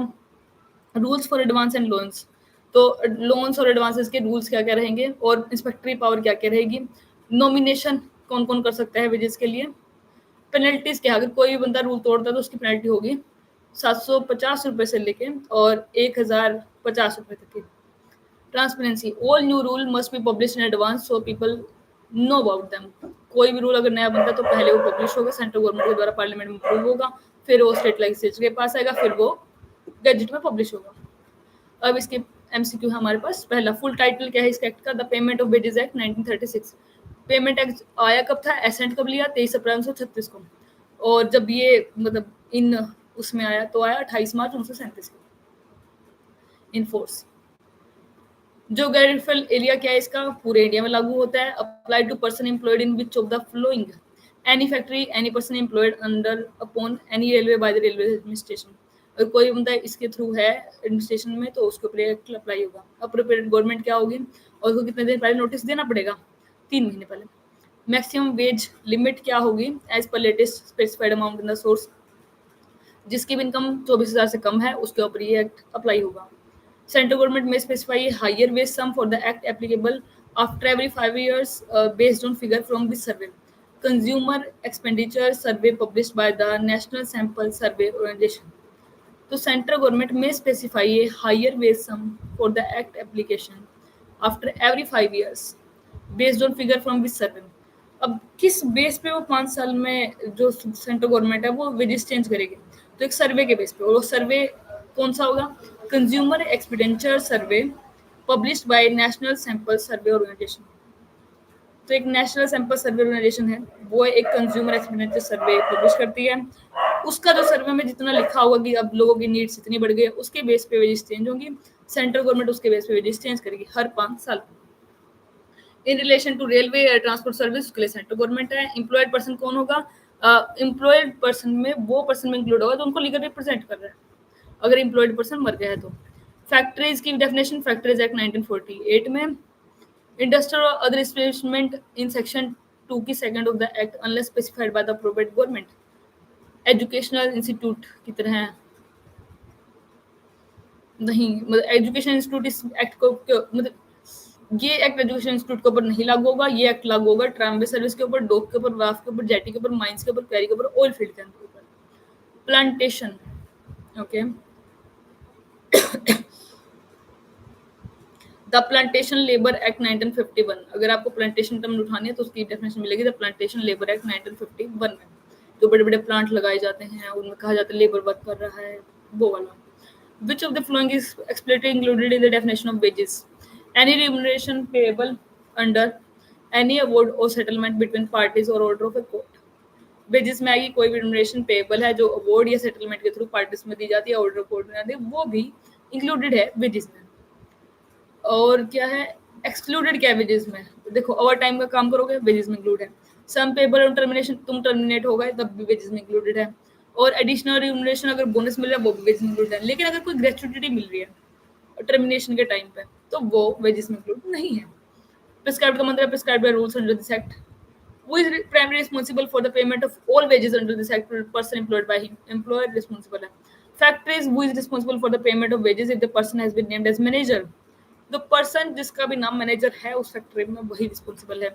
Rules for advance and loans, तो लोन्स और एडवांसेस के रूल्स क्या क्या रहेंगे और इंस्पेक्टरी पावर क्या क्या रहेगी। नॉमिनेशन कौन कौन कर सकता है वेजेस के लिए। पेनल्टीज क्या, अगर कोई भी बंदा रूल तोड़ता है तो उसकी पेनल्टी होगी 750 रुपए से लेके और 1050 रुपए तक की। Transparency, all new rule must be publish in advance so people know about them. कोई भी रूल अगर नया बनता है तो पहले वो पब्लिश होगा, सेंट्रल गवर्नमेंट के द्वारा पार्लियामेंट में अप्रूव होगा, फिर वो स्टेट लेजिस्लेचर के पास आएगा, फिर वो गजट में पब्लिश होगा। अब इसके एमसीक्यू है हमारे पास। पहला, फुल टाइटल क्या है इस एक्ट का। The payment of wages act 1936। Payment act आया कब था, एसेंट कब लिया, 23 अप्रैल 1936 को। और जब ये मतलब इन उसमें आया तो आया 28 मार्च 1937 को इन फोर्स। जोग्राफिकल एरिया क्या है इसका, पूरे इंडिया में लागू होता है। Apply to person employed in which of the following, any factory, any person employed under upon any railway by the railway administration. अगर कोई बंदा इसके थ्रू है एडमिनिस्ट्रेशन में तो उसके ऊपर एक्ट अप्लाई होगा। अप्रोप्रिएट गवर्नमेंट क्या होगी और उसको कितने दिन पहले नोटिस देना पड़ेगा, 3 महीने पहले। मैक्सिमम वेज लिमिट क्या होगी, एज पर latest specified amount in the source. जिसकी भी इनकम 24,000 से कम है उसके ऊपर ये एक्ट अप्लाई होगा। Central government may specify a higher wage sum for the act applicable after every 5 years based on figure from the survey. Consumer expenditure survey published by the National Sample Survey Organization. तो central government में specify a higher wage sum for the act application after every 5 years based on figure from which survey. अब किस base पे वो 5 साल में जो central government है वो वेजेस चेंज करेगी, तो एक सर्वे के बेस पे। और वो सर्वे कौन सा होगा, consumer expenditure survey published by national sample survey organisation. तो एक नेशनल सैंपल सर्वे ऑर्गेनाइजेशन है, वो एक कंज्यूमर एक्सपेंडिचर सर्वे पब्लिश करती है। उसका जो सर्वे में जितना लिखा होगा कि अब लोगों की नीड्स इतनी बढ़ गई, उसके बेस पे वेजेस चेंज होंगी। सेंट्रल गवर्नमेंट उसके बेस पे वेजेस चेंज करेगी हर 5 साल। In relation to railway transport service उसके लिए सेंट्रल गवर्नमेंट है। एम्प्लॉयड पर्सन कौन होगा, एम्प्लॉयड पर्सन में वो पर्सन में इंक्लूड होगा तो उनको लीगल रिप्रेजेंट कर रहा है अगर एम्प्लॉयड पर्सन मर गया है तो। फैक्ट्रीज की डेफिनेशन, फैक्ट्रीज एक्ट 1948 में। इंडस्ट्रियल और अदर एस्टेब्लिशमेंट इन सेक्शन 2 की second of the act unless specified by the appropriate government. Educational institute की तरह नहीं, मतलब एजुकेशन इंस्टीट्यूट इस एक्ट को मतलब ये एक्ट एजुकेशन इंस्टीट्यूट के ऊपर नहीं लागू होगा। ये एक्ट लागू होगा ट्रामवे सर्विस के ऊपर, डॉक के ऊपर, वाफ के ऊपर, जेटी के ऊपर, माइंस के ऊपर, क्वेरी के ऊपर, ऑयल फील्ड के ऊपर। Plantation, okay. The plantation labour act 1951। अगर आपको प्लांटेशन टर्म उठानी है तो उसकी डेफिनेशन मिलेगी द प्लांटेशन लेबर एक्ट 1951 में। जो बड़े बड़े प्लांट लगाए जाते हैं उनमें कहा जाता है लेबर वर्क कर रहा है, वो वाला। Which of the following is explicitly included in the definition of wages? Any remuneration payable under any award or settlement between parties or order of a court. Wages में आएगी कोई भी रिम्यूनरेशन पेएबल है जो अवार्ड या settlement के through parties में दी जाती है, ऑर्डर ऑफ कोर्ट में आती है, वो भी इंक्लूडेड है वेजेस में। और क्या है एक्सक्लूडेड, क्या है वेजेस में, देखो ओवर टाइम का काम करोगे वेजेस में इंक्लूड है। सम पेएबल ऑन टर्मिनेशन, तुम टर्मिनेट हो गए तब भी वेजेस में इंक्लूडेड है। और एडिशनल रिम्यूनरेशन अगर बोनस मिल रहा है वो भी वेजेस में इंक्लूडेड है। लेकिन अगर कोई ग्रेचुइटी मिल रही है टर्मिनेशन के टाइम पे तो वो वेजेस में इंक्लूड नहीं है। प्रिस्क्राइब्ड का मतलब है prescribed by rules under this act. Who is primarily responsible for the payment of all wages under this act? Person employed by him. Employer responsible है। Factories, who is responsible for the payment of wages if the person has been named as manager? The person जिसका भी नाम manager है उस factory में वही responsible है।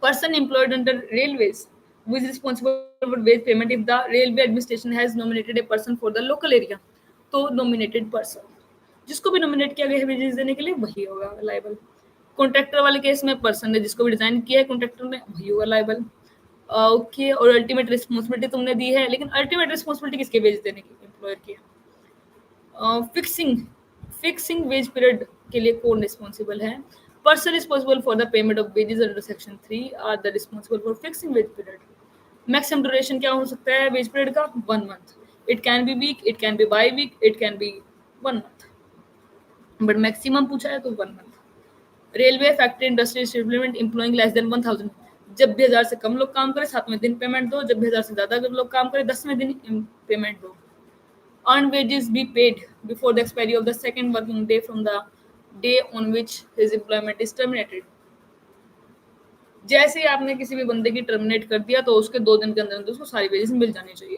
Person employed under railways, who is responsible for wage payment if the railway administration has nominated a person for the local area? तो nominated person जिसको भी नॉमिनेट किया गया है वेजेस देने के लिए वही होगा लायबल। कॉन्ट्रैक्टर वाले केस में पर्सन ने जिसको भी डिजाइन किया है कॉन्ट्रैक्टर ने वही होगा लायबल। ओके, और अल्टीमेट रिस्पांसिबिलिटी तुमने दी है, लेकिन अल्टीमेट रिस्पांसिबिलिटी किसके वेज देने की, एम्प्लॉयर की है। फिक्सिंग वेज पीरियड के लिए कौन रिस्पांसिबल है, person responsible for the payment of wages under section 3 are the responsible for fixing wage period. Maximum duration क्या हो सकता है वेज पीरियड का, 1 month। It can be week, it can be by week, it can be 1 month, but maximum पूछा है तो 1 month। Railway factory industry establishment employing less than 1000, जब भी 1000 से कम लोग काम करें 7वें दिन पेमेंट दो, जब भी 1000 से ज्यादा लोग काम करें 10वें दिन पेमेंट दो। Earned wages be paid before the expiry of the second working day from the day on which his employment is terminated. जैसे ही आपने किसी भी बंदे की टर्मिनेट कर दिया तो उसके 2 दिन के अंदर-अंदर उसको सारी वेजेस मिल जानी चाहिए।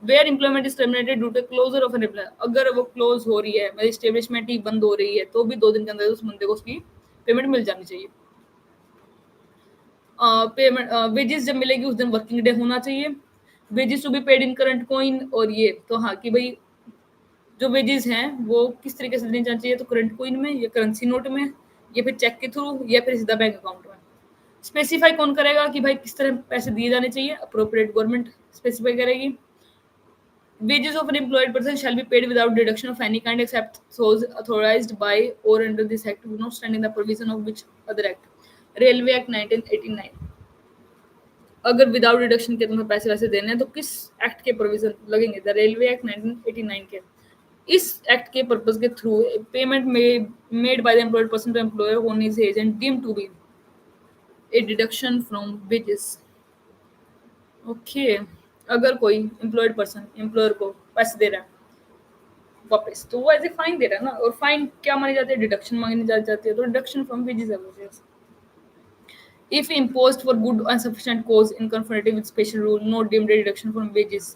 Where employment is terminated due to closure of an employ, अगर वो क्लोज हो रही है, मतलब एस्टेब्लिशमेंट ही बंद हो रही है, तो भी 2 दिन के अंदर उस बंदे को उसकी पेमेंट मिल जानी चाहिए। पेमेंट वेजेस जब मिलेगी उस दिन वर्किंग डे होना चाहिए। Wages to be paid in current coin, और ये तो हाँ कि भाई जो वेजेस हैं वो किस तरीके से देनी जानी चाहिए, तो करंट कॉइन में या करेंसी नोट में या फिर चेक के थ्रू या फिर सीधा बैंक अकाउंट में। स्पेसिफाई कौन करेगा कि भाई किस तरह पैसे दिए जाने चाहिए, अप्रोप्रिएट गवर्नमेंट स्पेसिफाई करेगी। Wages of an employed person shall be paid without deduction of any kind except those authorized by or under this act, notwithstanding the provision of which other act. Railway Act 1989। अगर without deduction के तुम्हें पैसे वैसे देने हैं तो किस act के प्रोविजन लगेंगे? द रेलवे एक्ट 1989 के। इस एक्ट के पर्पज के through payment made by the employed person to employer on his age and deemed to be a deduction from wages. Okay, अगर कोई एम्प्लॉयड पर्सन एम्प्लॉयर को पैसे दे रहा है वापस, तो वो एज ए फाइन दे रहा है ना, और फाइन क्या मानी जाती है? डिडक्शन मानी जाती है, तो डिडक्शन फ्रॉम वेजेस है वो। If imposed for good and sufficient cause in conformity with special rule, not deemed a deduction from wages.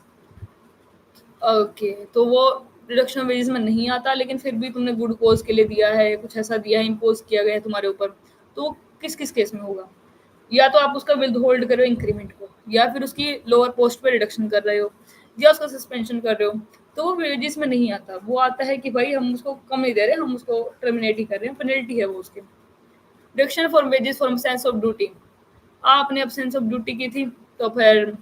Okay, तो वो डिडक्शन वेजेस में नहीं आता, लेकिन फिर भी तुमने गुड कॉज के लिए दिया है, कुछ ऐसा दिया है, इम्पोज किया गया है तुम्हारे ऊपर, तो वो किस किस केस में होगा? या तो आप उसका विद होल्ड कर रहे हो इंक्रीमेंट को, या फिर उसकी लोअर पोस्ट पे रिडक्शन कर रहे हो, या उसका सस्पेंशन कर रहे हो, तो वो वेजेस में नहीं आता। वो आता है कि भाई हम उसको कम नहीं दे रहे, हम उसको टर्मिनेट ही कर रहे हैं, पेनल्टी है वो उसकी। Deduction for wages for absence of duty, आपने एब्सेंस ऑफ ड्यूटी की थी, तो फिर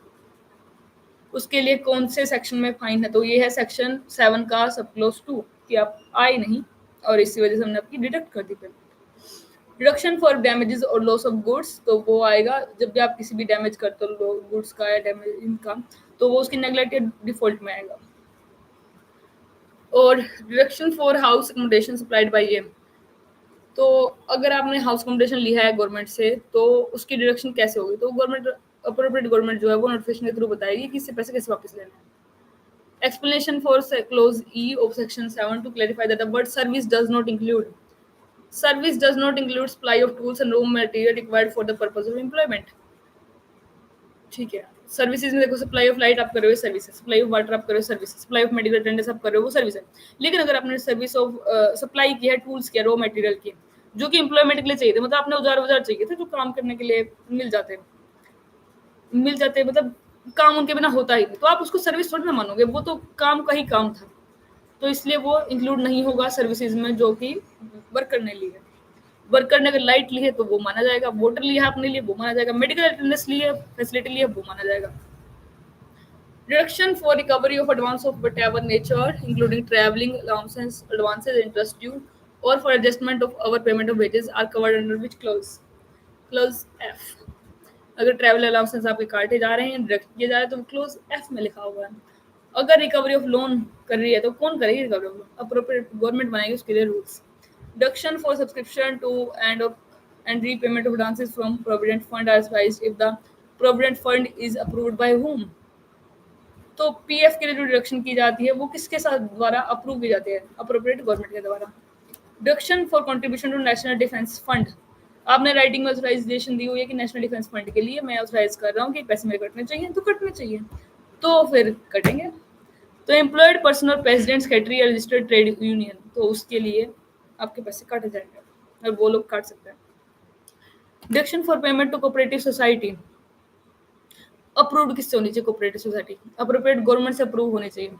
उसके लिए कौन से सेक्शन में फाइन है? तो ये है सेक्शन 7 का सब क्लोज 2 कि आप आए नहीं और इसी वजह से हमने आपकी डिडक्ट कर दी पेमेंट। डिडक्शन फॉर डैमेजेस और लॉस ऑफ गुड्स, तो वो आएगा जब भी आप किसी भी डैमेज करते हो गुड्स का या डैमेज इनका, तो वो उसकी नेग्लेक्टेड डिफॉल्ट में आएगा। और deduction for house accommodation supplied by ये, तो अगर आपने हाउस अकोमोडेशन लिया है गवर्नमेंट से, तो उसकी डिडक्शन कैसे होगी? तो गवर्नमेंट अप्रोप्रिएट गवर्नमेंट जो है वो नोटिफिकेशन के थ्रू बताएगी कि इससे पैसे कैसे वापस लेने हैं। Explanation for clause E of section 7 to clarify that the word service does not include supply of tools and raw material required for the purpose of employment. ठीक है, सर्विसेज में देखो, सप्लाई ऑफ लाइट आप कर रहे हो service है, supply of water आप कर रहे हो सर्विस है, सप्लाई ऑफ मेडिकल अटेंडेंस आप कर रहे हो वो सर्विस है। लेकिन अगर आपने सर्विस ऑफ सप्लाई की है टूल्स की, रॉ मटेरियल की, जो कि एम्प्लॉयमेंट के लिए चाहिए थे, मतलब आपने औजार चाहिए थे जो काम करने के लिए मिल जाते मतलब काम उनके बिना होता ही नहीं, तो आप उसको सर्विस थोड़ी ना मानोगे, वो तो काम का ही काम था, तो इसलिए वो इंक्लूड नहीं होगा सर्विसेज में जो कि वर्कर ने ली है। वर्कर ने अगर लाइट ली है तो वो माना जाएगा, वाटर लिया आपने लिए वो माना जाएगा, मेडिकल अटेंडेंस ली है, फैसिलिटी ली है, वो माना जाएगा। Deduction for recovery of advance of whatever nature including traveling allowances, advances, interest due or for adjustment of our payment of wages are covered under which clause? Close F। अगर travel allowances आपके काटे जा रहे हैं, deduct किए जा रहे हैं, तो क्लोज F में लिखा हुआ है। अगर रिकवरी ऑफ लोन कर रही है तो कौन करेगी recovery of loan? Appropriate government बनाएगी उसके लिए rules. Deduction for subscription to and repayment of advances from provident fund are advised if the provident fund is approved by whom? तो पीएफ के लिए जो डिडक्शन की जाती है वो किसके साथ द्वारा अप्रूव की जाती है? अप्रोप्रिएट गवर्नमेंट के द्वारा। Deduction for contribution to national defence fund, आपने राइटिंग में ऑथराइजेशन दी हुई है कि नेशनल डिफेंस फंड के लिए मैं ऑथराइज कर रहा हूँ कि पैसे मेरे कटने चाहिए, तो कटने चाहिए, तो फिर कटेंगे। तो एम्प्लॉयड पर्सन और प्रेसिडेंट सेक्रेटरी या रजिस्टर्ड ट्रेड यूनियन, तो उसके लिए आपके पैसे काटे जाएंगे और वो लोग काट सकते हैं। Deduction for payment to cooperative society, approved किससे होनी चाहिए? कोऑपरेटिव सोसाइटी, अप्रोप्रिएट गवर्नमेंट से अप्रूव होनी चाहिए।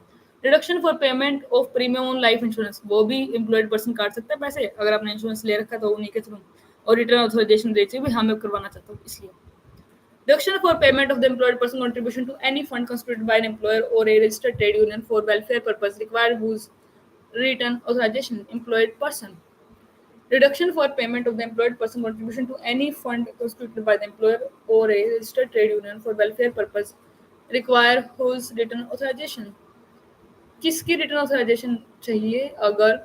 Deduction for payment of premium on life insurance, वो भी एम्प्लॉयड पर्सन काट सकता है पैसे, अगर आपने इंश्योरेंस ले रखा तो उन्हीं के थ्रू, और रिटर्न ऑथराइजेशन दे चाहिए, हाँ मैं करवाना चाहता हूँ इसलिए। Deduction for payment of the employed person contribution to any fund constituted by an employer or a registered trade union for welfare purpose require whose written authorization? Employed person. Deduction for payment of the employed person contribution to any fund constituted by the employer or a registered trade union for welfare purpose require whose written authorization? किसकी return authorisation चाहिए? अगर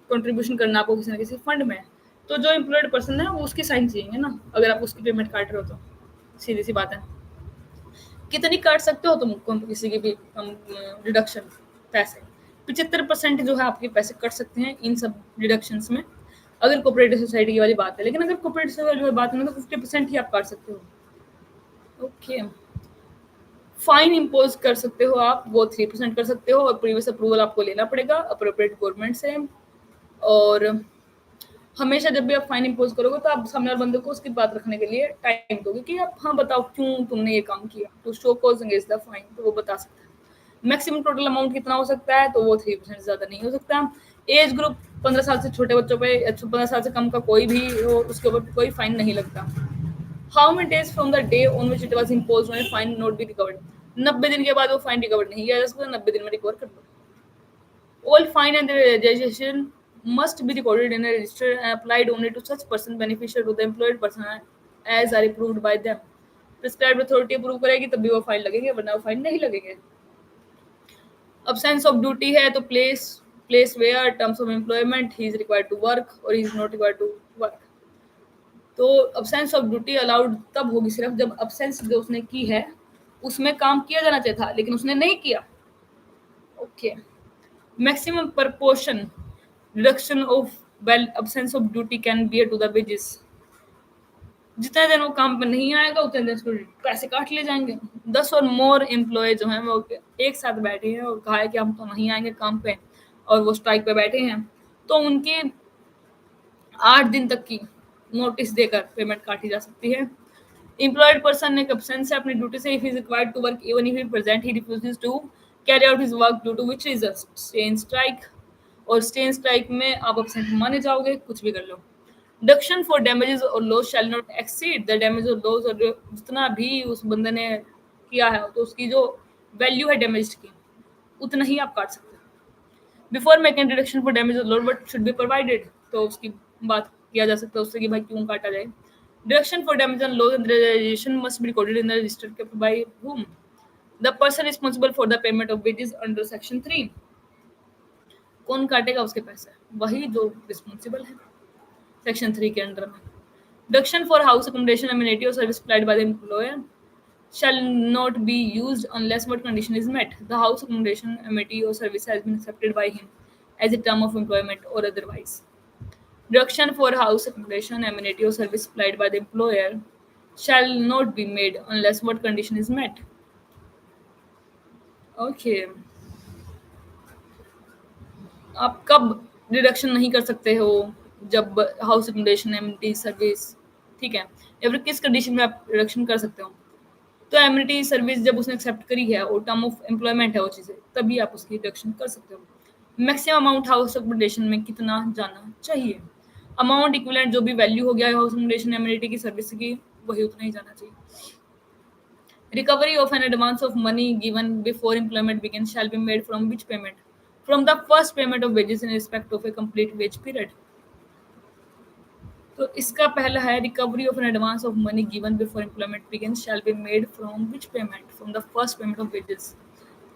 contribution करना आपको किसी न किसी fund में, तो जो एम्प्लॉयड पर्सन है वो उसकी साइन चाहिए ना, अगर आप उसकी पेमेंट काट रहे हो तो सीधी सी बात है। कितनी काट सकते हो तुम किसी की भी डिडक्शन पैसे? 75% जो है आपके पैसे कट सकते हैं इन सब डिडक्शंस में, अगर कोऑपरेटिव सोसाइटी की वाली बात है। लेकिन अगर कोऑपरेटिव सोसाइटी की बात है ना, तो 50% ही आप काट सकते हो। ओके, फाइन इम्पोज कर सकते हो आप, वो 3% कर सकते हो, और प्रीवियस अप्रूवल आपको लेना पड़ेगा अप्रोप्रिएट गवर्नमेंट से। और हमेशा जब भी आप फाइन इम्पोज करोगे तो आप सामने वाले बंदे को उसकी बात रखने के लिए टाइम दोगे कि आप हाँ बताओ क्यों तुमने ये काम किया, तो show cause against the fine, तो वो बता सकता है। मैक्सिमम टोटल अमाउंट कितना हो सकता है, तो वो 3% ज़्यादा नहीं हो सकता। एज ग्रुप 15 साल से छोटे बच्चों पे, 15 साल से कम का कोई भी हो, उसके ऊपर कोई फाइन नहीं लगता। How many days from the day on which it was imposed on fine not be recovered, 90 दिन के बाद वो फाइन रिकवर नहीं किया जा सकता, 90 दिन में रिकवर कर लो। All fine and realization must be recorded in a register and applied only to such person beneficial to the employed person as are approved by them. Prescribed authority approve करेगी तभी वो फाइन लगेंगे, वरना वो fine नहीं लगेंगे। Absence of duty है तो place where terms of employment he is required to work or he is not required to work. तो absence of duty allowed तब होगी सिर्फ जब absence जो उसने की है उसमें काम किया जाना चाहिए था लेकिन उसने नहीं किया। Okay, maximum proportion reduction of absence of duty can be to the wages. जितने दिन वो काम पे नहीं आएगा उतने दिन उसको पैसे काट ले जाएंगे। 10 और मोर एम्प्लॉय जो हैं वो एक साथ बैठे हैं और कहा है कि हम तो नहीं आएंगे काम पे, और वो स्ट्राइक पे बैठे हैं, तो उनकी 8 दिन तक की नोटिस देकर पेमेंट काटी जा सकती है। Employed person ने absence से अपनी ड्यूटी से, if he is required to work even if he present he refuses to carry out his work due to which reason, stay in strike, और stay in strike में आप absent माने जाओगे, कुछ भी कर लो। Deduction for damages or loss shall not exceed the damage or loss, और जितना भी उस बंदे ने किया है तो उसकी जो वैल्यू है डैमेज की उतना ही आप काट सकते हो। Before making deduction for damage और loss what should be provided, तो उसकी बात किया जा सकता है उससे कि भाई क्यों काटा जाए। Deduction for damage and loss and realization must be recorded in the register kept by whom? The person responsible for the payment of wages under section 3. कौन काटेगा उसके पैसे? वही जो रिस्पॉन्सिबल है सेक्शन 3 के अंडर में। Deduction for house accommodation, amenity or service supplied by the employer shall not be used unless what condition is met. The house accommodation, amenity or service has been accepted by him as a term of employment or otherwise. Deduction for house accommodation, amenity or service supplied by the employer shall not be made unless what condition is met. Okay. आप कब deduction नहीं कर सकते हो? जब house accommodation, amenity, service, ठीक है, या फिर किस कंडीशन में आप डिडक्शन कर सकते हो? तो एमिनिटी सर्विस जब उसने एक्सेप्ट करी है और टर्म ऑफ एम्प्लॉयमेंट है वो चीज़ें, तभी आप उसकी डिडक्शन कर सकते हो। मैक्सिमम अमाउंट हाउस एकोमोडेशन में कितना जाना चाहिए? अमाउंट इक्विवेलेंट जो भी वैल्यू हो गया है हाउस एकोमोडेशन, एमिनिटी की, सर्विस की, वही उतना ही जाना चाहिए। Recovery of an advance of money given before employment begins shall be made from which payment? From the first payment of wages in respect of a complete wage period. तो इसका पहला है recovery of an advance of money given before employment begins shall be made from which payment? From the first payment of wages.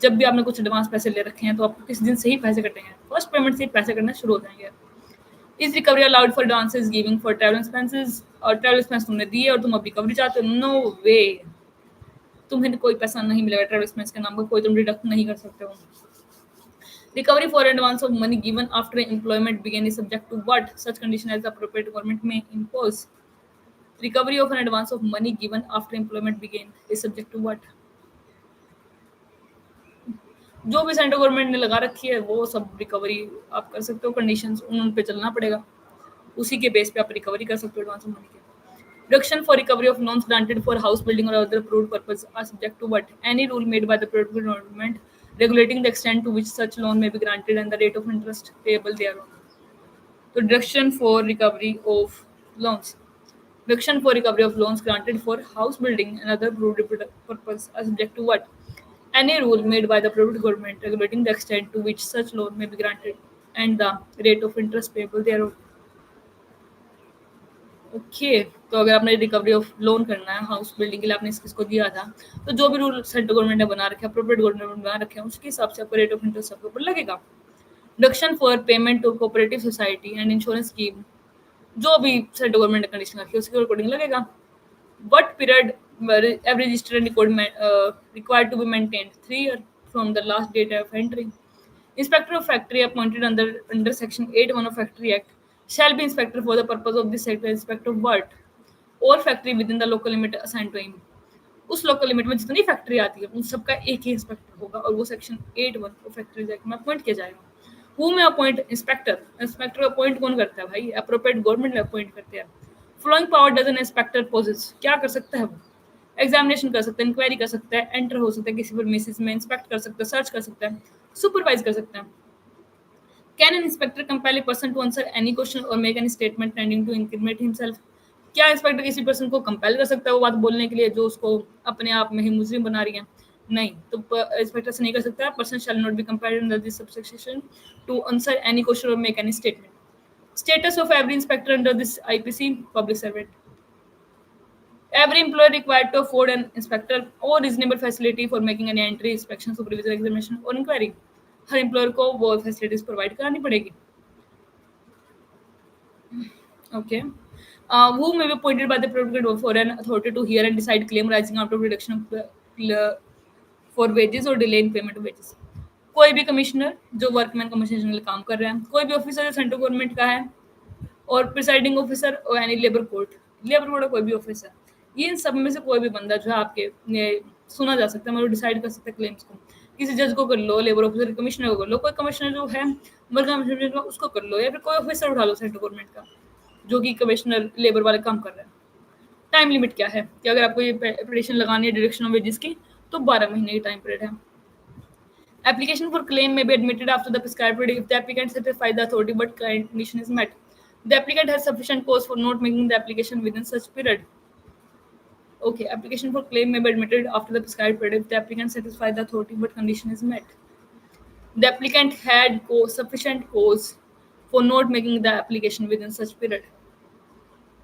जब भी आपने कुछ advance पैसे ले रखे हैं तो आपको किस दिन से ही पैसे कटेंगे? फर्स्ट पेमेंट से ही पैसे कटना शुरू हो जाएंगे। Is recovery allowed for advances giving for travel expenses? और ट्रैवल एक्सपेंस तुमने दिए और तुम अब रिकवरी चाहते हो? नो वे, तुम्हें कोई पैसा नहीं मिलेगा ट्रैवल एक्सपेंस के नाम पर, कोई तुम डिडक्ट नहीं कर सकते हो। Recovery for advance of money given after employment began is subject to what? Such condition as the appropriate government may impose. Recovery of an advance of money given after employment began is subject to what? जो भी central government ने लगा रखी है वो सब recovery आप कर सकते हो, कंडीशंस उन पे चलना पड़ेगा, उसी के बेस पे आप रिकवरी कर सकते हो एडवांस ऑफ मनी के। Deduction for recovery of loans granted for house building or other approved purpose are subject to what? Any rule made by the approved government regulating the extent to which such loan may be granted and the rate of interest payable thereon. So deduction for recovery of loans. Deduction for recovery of loans granted for house building and other approved purpose are subject to what? Any rule made by the approved government regulating the extent to which such loan may be granted and the rate of interest payable thereon. Okay, तो अगर आपने recovery of loan करना है house building के लिए, आपने इसको दिया था, तो जो भी रूल सेंट्रल गवर्नमेंट ने बना रखे हैं, अप्रोप्रिएट गवर्नमेंट ने बना रखे हैं, उसके हिसाब से आपको रेट ऑफ इंटरेस्ट आपके ऊपर लगेगा। Deduction for payment to cooperative society and insurance scheme, जो भी सेंट्रल गवर्नमेंट ने कंडीशन रखी है उसके अकॉर्डिंग लगेगा। What period every register and record required to be maintained? 3 year from the last date of entry. Inspector of factory appointed under section 8(1) of Factory Act shall be inspector for the purpose of this sector, inspector of work और factory within the local limit assign to him. उस local limit में जितनी factory आती है उन सबका एक ही inspector होगा और वो सेक्शन 8(1) ऑफ फैक्ट्रीज एक्ट में अपॉइंट किया जाएगा। हु में अपॉइंट इंस्पेक्टर, इंस्पेक्टर अपॉइंट कौन करता है भाई? अप्रोप्रिएट गवर्नमेंट अपॉइंट करते हैं। Following power does an inspector possess, क्या कर सकता है वो? एग्जामिनेशन कर सकता है, इंक्वायरी कर सकता है, एंटर हो सकता है किसी प्रीमिसेस में, इंस्पेक्ट कर सकता है, सर्च कर सकता है, सुपरवाइज कर सकता है। Can an inspector compel a person to answer any question और make any statement tending to incriminate himself, क्या इंस्पेक्टर किसी पर्सन को कंपेल कर सकता है वो बात बोलने के लिए जो उसको अपने आप में ही मुजरिम बना रही है? नहीं, तो इंस्पेक्टर से नहीं कर सकता। Person shall not be compelled under this subsection to answer any question और make any statement. Status of every inspector under this IPC, public servant. Every employer required to afford an inspector or reasonable facility for making any entry, inspection, supervision, examination or inquiry. Her employer को वो facilities provide करानी पड़ेगी। Okay. Who may be appointed by the appropriate foreign authority to hear and decide claim arising out of reduction of for wages or delay in payment of wages. कोई भी commissioner जो workman compensation के लिए काम कर रहा है, कोई भी ऑफिसर जो सेंट्रल गवर्नमेंट का है, और प्रिसाइडिंग ऑफिसर और यानी लेबर कोर्ट का कोई भी ऑफिसर, ये इन सब में से कोई भी बंदा जो है आपके सुना जा सकता है, मतलब डिसाइड कर सकता है क्लेम्स को। किसी जज को कर लो, लेबर ऑफिसर कमिश्नर को कर लो, कोई कमिश्नर जो है वर्क उसको कर लो, या फिर कोई ऑफिसर उठा लो सेंट्रल गवर्नमेंट का जो कि कमिश्नर लेबर वाले काम कर रहे हैं। टाइम लिमिट क्या है कि अगर आपको ये पिटीशन लगानी है डिडक्शन ऑफ वेजेस की तो 12 महीने की टाइम पीरियड है। Application for claim may be admitted after the prescribed period if the applicant satisfies the authority but condition is met. The applicant has sufficient cause for not making the application within such period. Okay, application for claim may be admitted after the prescribed period if the applicant satisfies the authority but condition is met. The applicant had sufficient cause for not making the application within such period.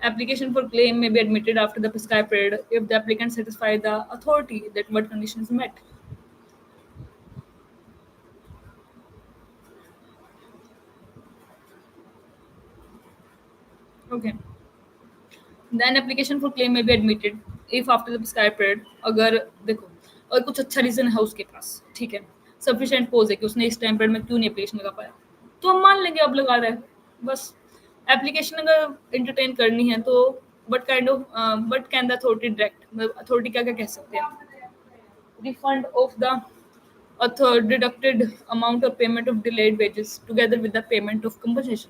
Application for claim may be admitted after the prescribed period if the applicant satisfies the authority that what condition is met. Okay. Then application for claim may be admitted if after the prescribed period, अगर देखो और कुछ अच्छा reason है उसके पास, ठीक है, sufficient कोज है कि उसने इस टाइम पीरियड में क्यों नहीं एप्लीकेशन लगा पाया, तो हम मान लेंगे अब लगा रहा है बस। एप्लीकेशन अगर इंटरटेन करनी है तो but can the authority direct, authority क्या क्या कह सकते हैं? Refund of the deducted amount of payment of delayed wages together with the payment of compensation.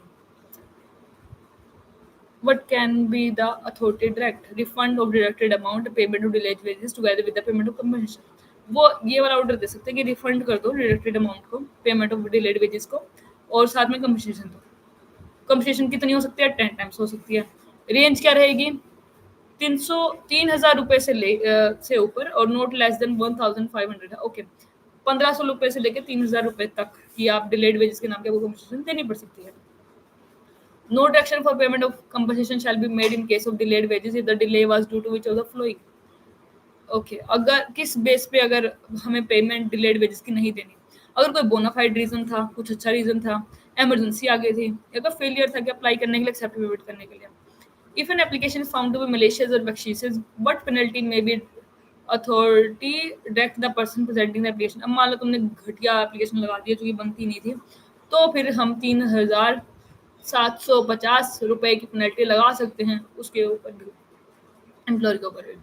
What can be the authority direct? Refund of deducted amount, payment of delayed wages together with the payment of compensation. वो ये वाला order दे सकते हैं कि refund कर दो deducted amount को, payment of delayed wages को, और साथ में कंपनसेशन दो। कंपनसेशन कितनी हो सकती है? 10 टाइम्स हो सकती है। रेंज क्या रहेगी? 3,000 रुपए से ऊपर और नोट लेस देन 1,500 है। ओके, 1,500 रुपए से लेकर 3,000 रुपए तक की आप डिलेड वेजेस के नाम पे वो कंपनसेशन देनी पड़ सकती है। No deduction for payment of compensation shall be made in case of delayed wages if the delay was due to which of the following. Okay, अगर किस बेस पे अगर हमें पेमेंट डिलेड वेजेस की नहीं देनी, अगर कोई बोनाफाइड रीजन था, कुछ अच्छा रीजन था, इमरजेंसी आ गई थी, या तो फेलियर था कि अप्लाई करने के लिए, एक्सेप्ट पेमेंट करने के लिए। If an application is found to be malicious or vexatious, what penalty may be authority direct the person presenting the application? अब मान लो तुमने घटिया एप्लीकेशन लगा दिया जो कि बनती नहीं थी, तो फिर हम 3,750 रुपए की पेनल्टी लगा सकते हैं उसके ऊपर भी, एम्प्लॉयर के ऊपर भी।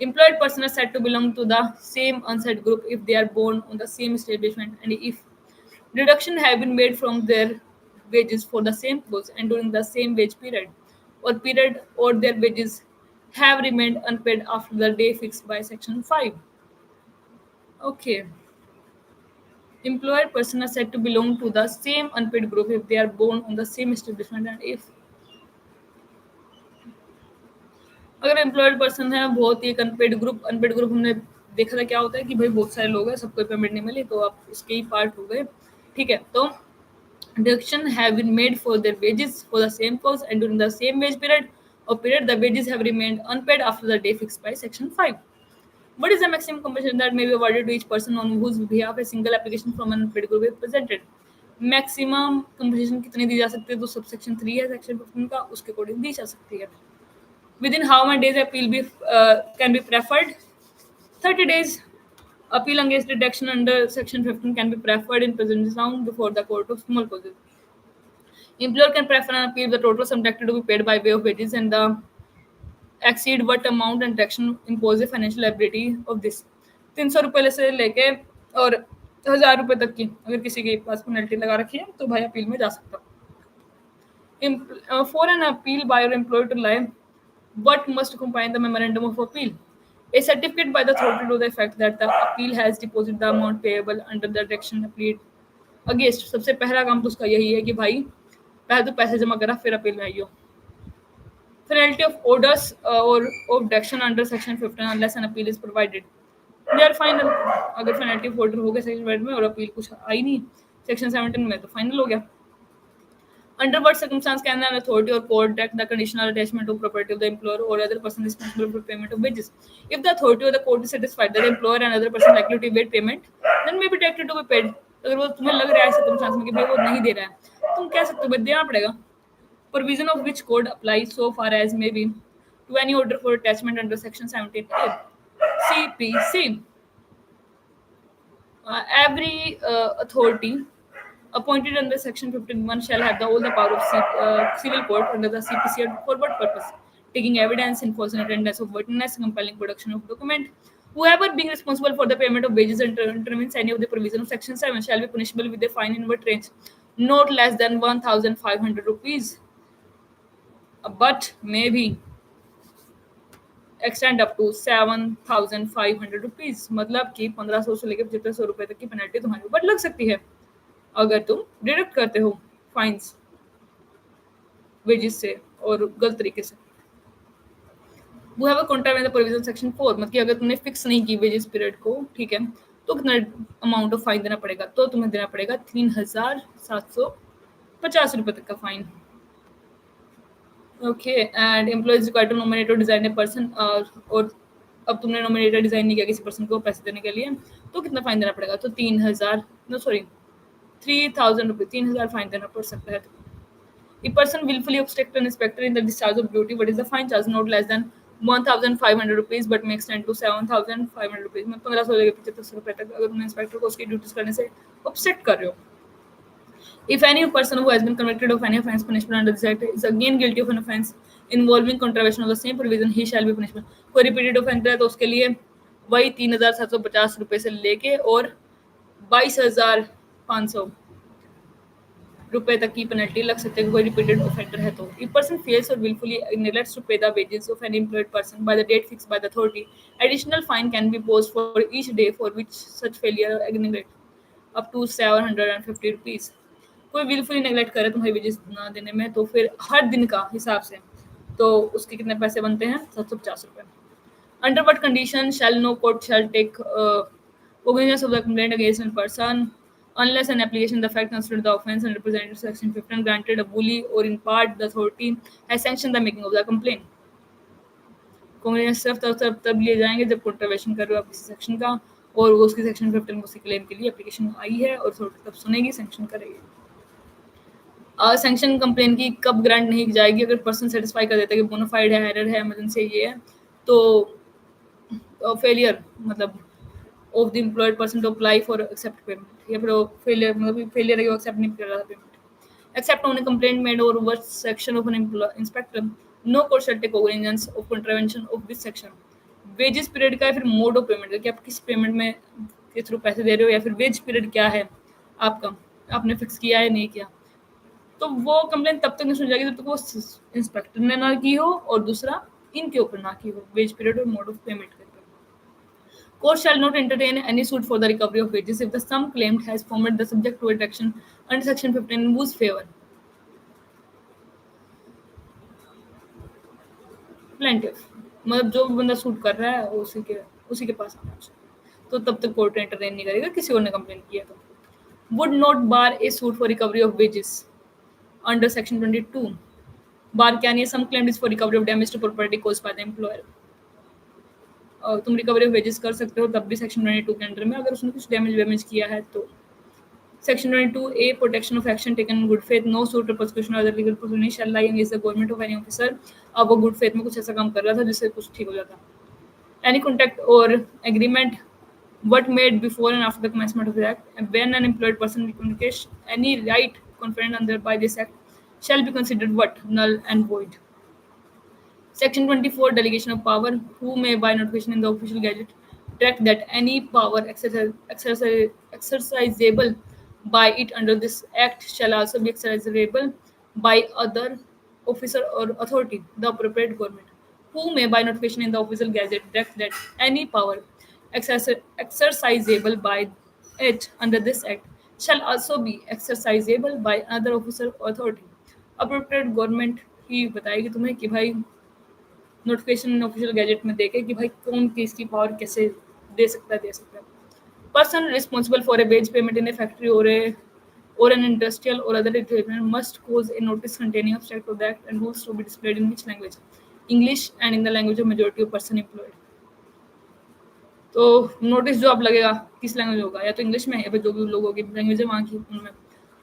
Employed person is said to belong to the same unsaid group if they are born on the same establishment and if deduction have been made from their wages for the same cause and during the same wage period or their wages have remained unpaid after the day fixed by section 5. Okay. Employed person are said to belong to the same unpaid group if they are born on the same establishment and if अगर employed person है बहुत ही unpaid group हमने देखा था क्या होता है कि भाई बहुत सारे लोग हैं, सबको पेमेंट नहीं मिली तो आप इसके ही पार्ट हो गए, ठीक है। तो deduction have been made for their wages for the same cause and during the same wage period the wages have remained unpaid after the day fixed by section 5. What is the maximum compensation that may be awarded to each person on whose behalf a single application from an unpaid group is presented? Maximum compensation कितनी दी जा सकती है? तो subsection 3 है section 15 का, उसके according दी जा सकती है। Within how many days appeal can be preferred? 30 days. Appeal against deduction under Section 15 can be preferred in present sound before the court of small causes. Employer can prefer an appeal the total sum deducted to be paid by way of wages and the exceed what amount and deduction impose a financial liability of this. 300 रुपये से लेके और 1000 रुपये तक की अगर किसी के पास पेनल्टी लगा रखी है तो भाई अपील में जा सकता. For an appeal by your employer to lie, what must accompany the memorandum of appeal? A certificate by the authority to the effect that the appeal has deposited the amount payable under the direction appealed against. सबसे पहला काम तो उसका यही है कि भाई पहले तो पैसे जमा करा फिर अपील में आइयो. Finality of orders or of direction under section 15 unless an appeal is provided. They are final. अगर finality of order हो गया section 15 में और अपील कुछ आई नहीं section 17 में तो final हो गया. Under what circumstance can an authority or court direct the conditional attachment of property of the employer or other person responsible for payment of wages? If the authority or the court is satisfied that the employer and other person likely to evade payment, then may be directed to be paid. अगर वो तुम्हें लग रहा है circumstance में कि भाई वो नहीं दे रहा है, तुम कह सकते हो भाई देना पड़ेगा. Provision of which code applies so far as may be to any order for attachment under section 17A. CPC. Every authority appointed under section 15(1) shall have all the power of civil court under the CPC for what purpose? Taking evidence, enforcing attendance of witness, compelling production of document. Whoever being responsible for the payment of wages and determines any of the provision of section 7 shall be punishable with a fine in what range? Not less than 1,500 rupees. But maybe extend up to 7,500 rupees. मतलब कि 1500 से लेकर 7500 रुपए तक की penalty तुम्हारे ऊपर लग सकती है अगर तुम डिडक्ट करते हो फाइन्स वेजेस से और गलत तरीके से. वो है वो कॉन्ट्रावेंट द प्रोविजन सेक्शन 4 मतलब कि अगर तुमने फिक्स नहीं की वेजेस पीरियड को, ठीक है, तो कितना अमाउंट ऑफ फाइन देना पड़ेगा? तो तुम्हें देना पड़ेगा 3750 रुपए तक का fine. Okay. And employees required to nominate और डिजाइन ए पर्सन. और अब तुमने नॉमिनेट डिजाइन नहीं किया किसी पर्सन को पैसे देने के लिए, तो कितना फाइन देना पड़ेगा? तो 3,000 रुपये 3,000 फाइन देना पड़ सकता है. A person willfully obstruct an inspector in the discharge of duty, what is the fine charge? Not less than 1,500 rupees but may extend to 7,500 rupees. मतलब 1500 लेके 7500 रुपए तक अगर तुम इंस्पेक्टर को उसकी ड्यूटीज करने से ऑब्स्ट्रक्ट कर रहे हो. If any person who has been convicted of any offence punishable under this act is again guilty of an offence involving contravention of the same provision, he shall be punishable. कोई repeated offence है तो उसके लिए वही 3,750 रुपए से लेके और 22,500 रुपए तक की पेनल्टी लग सकती है कोई रिपीटेड ऑफेंडर है तो. If person fails or willfully neglects to pay the wages of an employed person by the date fixed by the authority, additional fine can be imposed for each day for which such failure or neglect up to 750 rupees. कोई willfully neglect करे तुम्हारी wages ना देने में तो फिर हर दिन का हिसाब से तो उसके कितने पैसे बनते हैं? 750 रुपए. Under what condition shall no court shall take cognizance of the complaint against a person unless an application the fact considered the offence and represented section 15 granted a bully or in part the authority has sanctioned the making of the complaint. cognizance सिर्फ तब लिए जाएंगे जब contravention कर रहे हो आप किसी सेक्शन का और वो उसकी सेक्शन 15 में उसी क्लेम के लिए एप्लीकेशन आई है और अथॉरिटी तब सुनेगी, सैंक्शन करेगी. सैंक्शन कंप्लेन की कब ग्रांट नहीं की जाएगी? अगर पर्सन सेटिस्फाई कर देता है कि बोनाफाइड है, एरर है, इमरजेंसी ये है, तो फेलियर मतलब of the employed person to apply for except payment या फिर फेलियर मतलब फेलियर है वो एक्सेप्ट नहीं कर रहा था payment. Except on complaint made और work section of an inspector no court shall take cognizance of contravention of this section. Wages period का है फिर मोड ऑफ पेमेंट का कि आप किस पेमेंट में के थ्रू पैसे दे रहे हो या फिर वेज पीरियड क्या है आपका, आपने फिक्स किया है नहीं किया, तो वो कंप्लेन तब तक नहीं सुनी जाएगी जब तक वो इंस्पेक्टर ने ना की हो और दूसरा इनके ऊपर ना की हो वेज पीरियड और मोड ऑफ पेमेंट के ऊपर. Court shall not entertain any suit for the recovery of wages if the sum claimed has formed the subject to action under section 15 in whose favor plaintiff मतलब जो बंदा suit कर रहा है उसी के पास आना चाहिए, तो तब तक कोर्ट एंटरटेन नहीं करेगा किसी और ने कंप्लेन किया तो. Would not bar a suit for recovery of wages under section 22. Bar can ये sum claimed is for recovery of damage to property caused by the employer. तुम रिकवरी ऑफ वेजेस कर सकते हो तब भी सेक्शन 22 के अंडर में अगर उसने कुछ डैमेज किया है तो. Section 22A protection of action taken in good faith no suit prosecution other legal proceeding shall lie against the government of any officer. अब वो गुड फेथ में कुछ ऐसा काम कर रहा था जिससे कुछ ठीक हो जाता. एनी कॉन्ट्रैक्ट और agreement what made before and after the commencement of the act, and when an employed person communicates any right conferred under by this act shall be considered what null and void. Section 24 Delegation of Power. Who may, by notification in the official gazette, direct that any power exercisable by it under this act shall also be exercisable by other officer or authority, the appropriate government. Who may, by notification in the official gazette, direct that any power exercisable by it under this act shall also be exercisable by another officer or authority. Appropriate government ही बताएगी तुम्हें कि भाई notification official gazette में देखे कि भाई कौन किसकी पावर कैसे दे सकता है person responsible for a wage payment in a factory or an industrial or other development must cause a notice containing abstract of the act and rules to be displayed in which language? English and in the language of majority of person employed. तो notice जो अब लगेगा किस language में होगा या तो English में या फिर जो भी लोगों की लैंग्वेज है वहाँ की उनमें.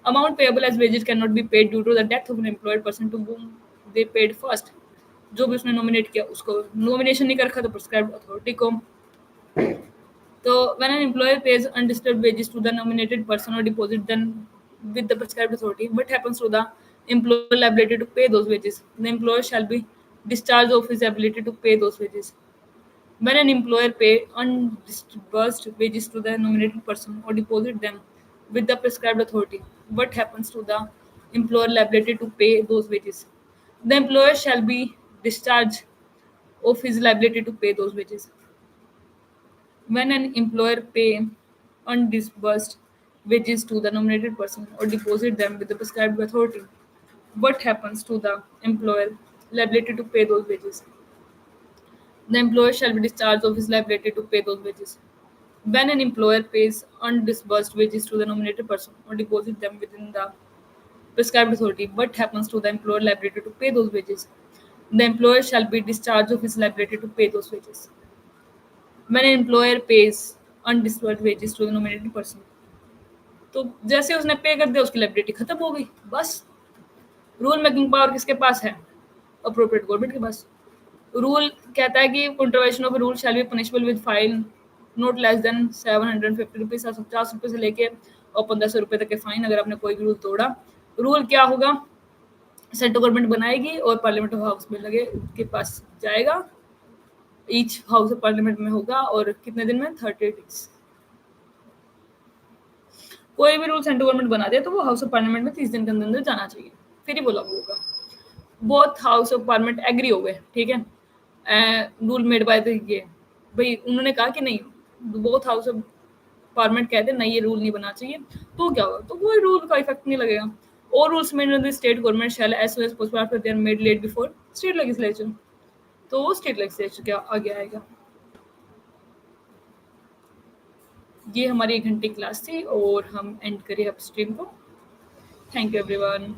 Amount payable as wages can not be paid due to the death of an employed person to whom they paid first. जो भी उसने नॉमिनेट किया उसको नॉमिनेशन नहीं कर रखा तो प्रिस्क्राइब्ड अथॉरिटी को. तो when an employer pays undisturbed wages to the nominated person or deposit them with the prescribed authority, what happens to the employer liability to pay those wages? The employer shall be discharged of his ability to pay those wages. When an employer pay undisbursed wages to the nominated person or deposit them with the prescribed authority, what happens to the employer liability to pay those wages? The employer shall be discharged of his liability to pay those wages. When an employer pay undisbursed wages to the nominated person or deposit them with the prescribed authority, what happens to the employer liability to pay those wages? The employer shall be discharged of his liability to pay those wages. When an employer pays undisbursed wages to the nominated person or deposit them within the prescribed authority, what happens to the employer liability to pay those wages? The employer shall be discharged of his liability to pay those wages. When an employer pays undisbursed wages to the nominated person, तो जैसे उसने पे कर दिया उसकी liability खत्म हो गई बस. रूल मेकिंग पावर किसके पास है? अप्रोप्रिएट गवर्नमेंट के पास. रूल कहता है कि contravention of rule shall be punishable with fine not less than 750 rupees, 750 रुपये से लेके और 1500 रुपये तक के फाइन अगर आपने कोई भी रूल तोड़ा. रूल क्या होगा? सेंट्रल गवर्नमेंट बनाएगी और पार्लियामेंट ऑफ हाउस में लगे के पास जाएगा. ईच हाउस ऑफ पार्लियामेंट में होगा और कितने दिन में? 30 डेज. कोई भी रूल सेंट्रल गवर्नमेंट बना दे तो वो हाउस ऑफ पार्लियामेंट में 30 दिन के अंदर जाना चाहिए, फिर ही वो लागू होगा. Both house of parliament agree हो गए, ठीक है, रूल मेड बाय द ये भाई उन्होंने कहा कि नहीं, बोथ हाउस ऑफ पार्लियामेंट कहते नहीं ये रूल नहीं बना चाहिए, तो क्या होगा? तो कोई रूल का इफेक्ट नहीं लगेगा. और rules made by the state government shall as soon as possible after they are made laid before state legislature. तो वो स्टेट लेजिस्लेचर क्या आगे आएगा. ये हमारी 1 घंटे क्लास थी और हम एंड करें अब स्ट्रीम को. Thank you everyone.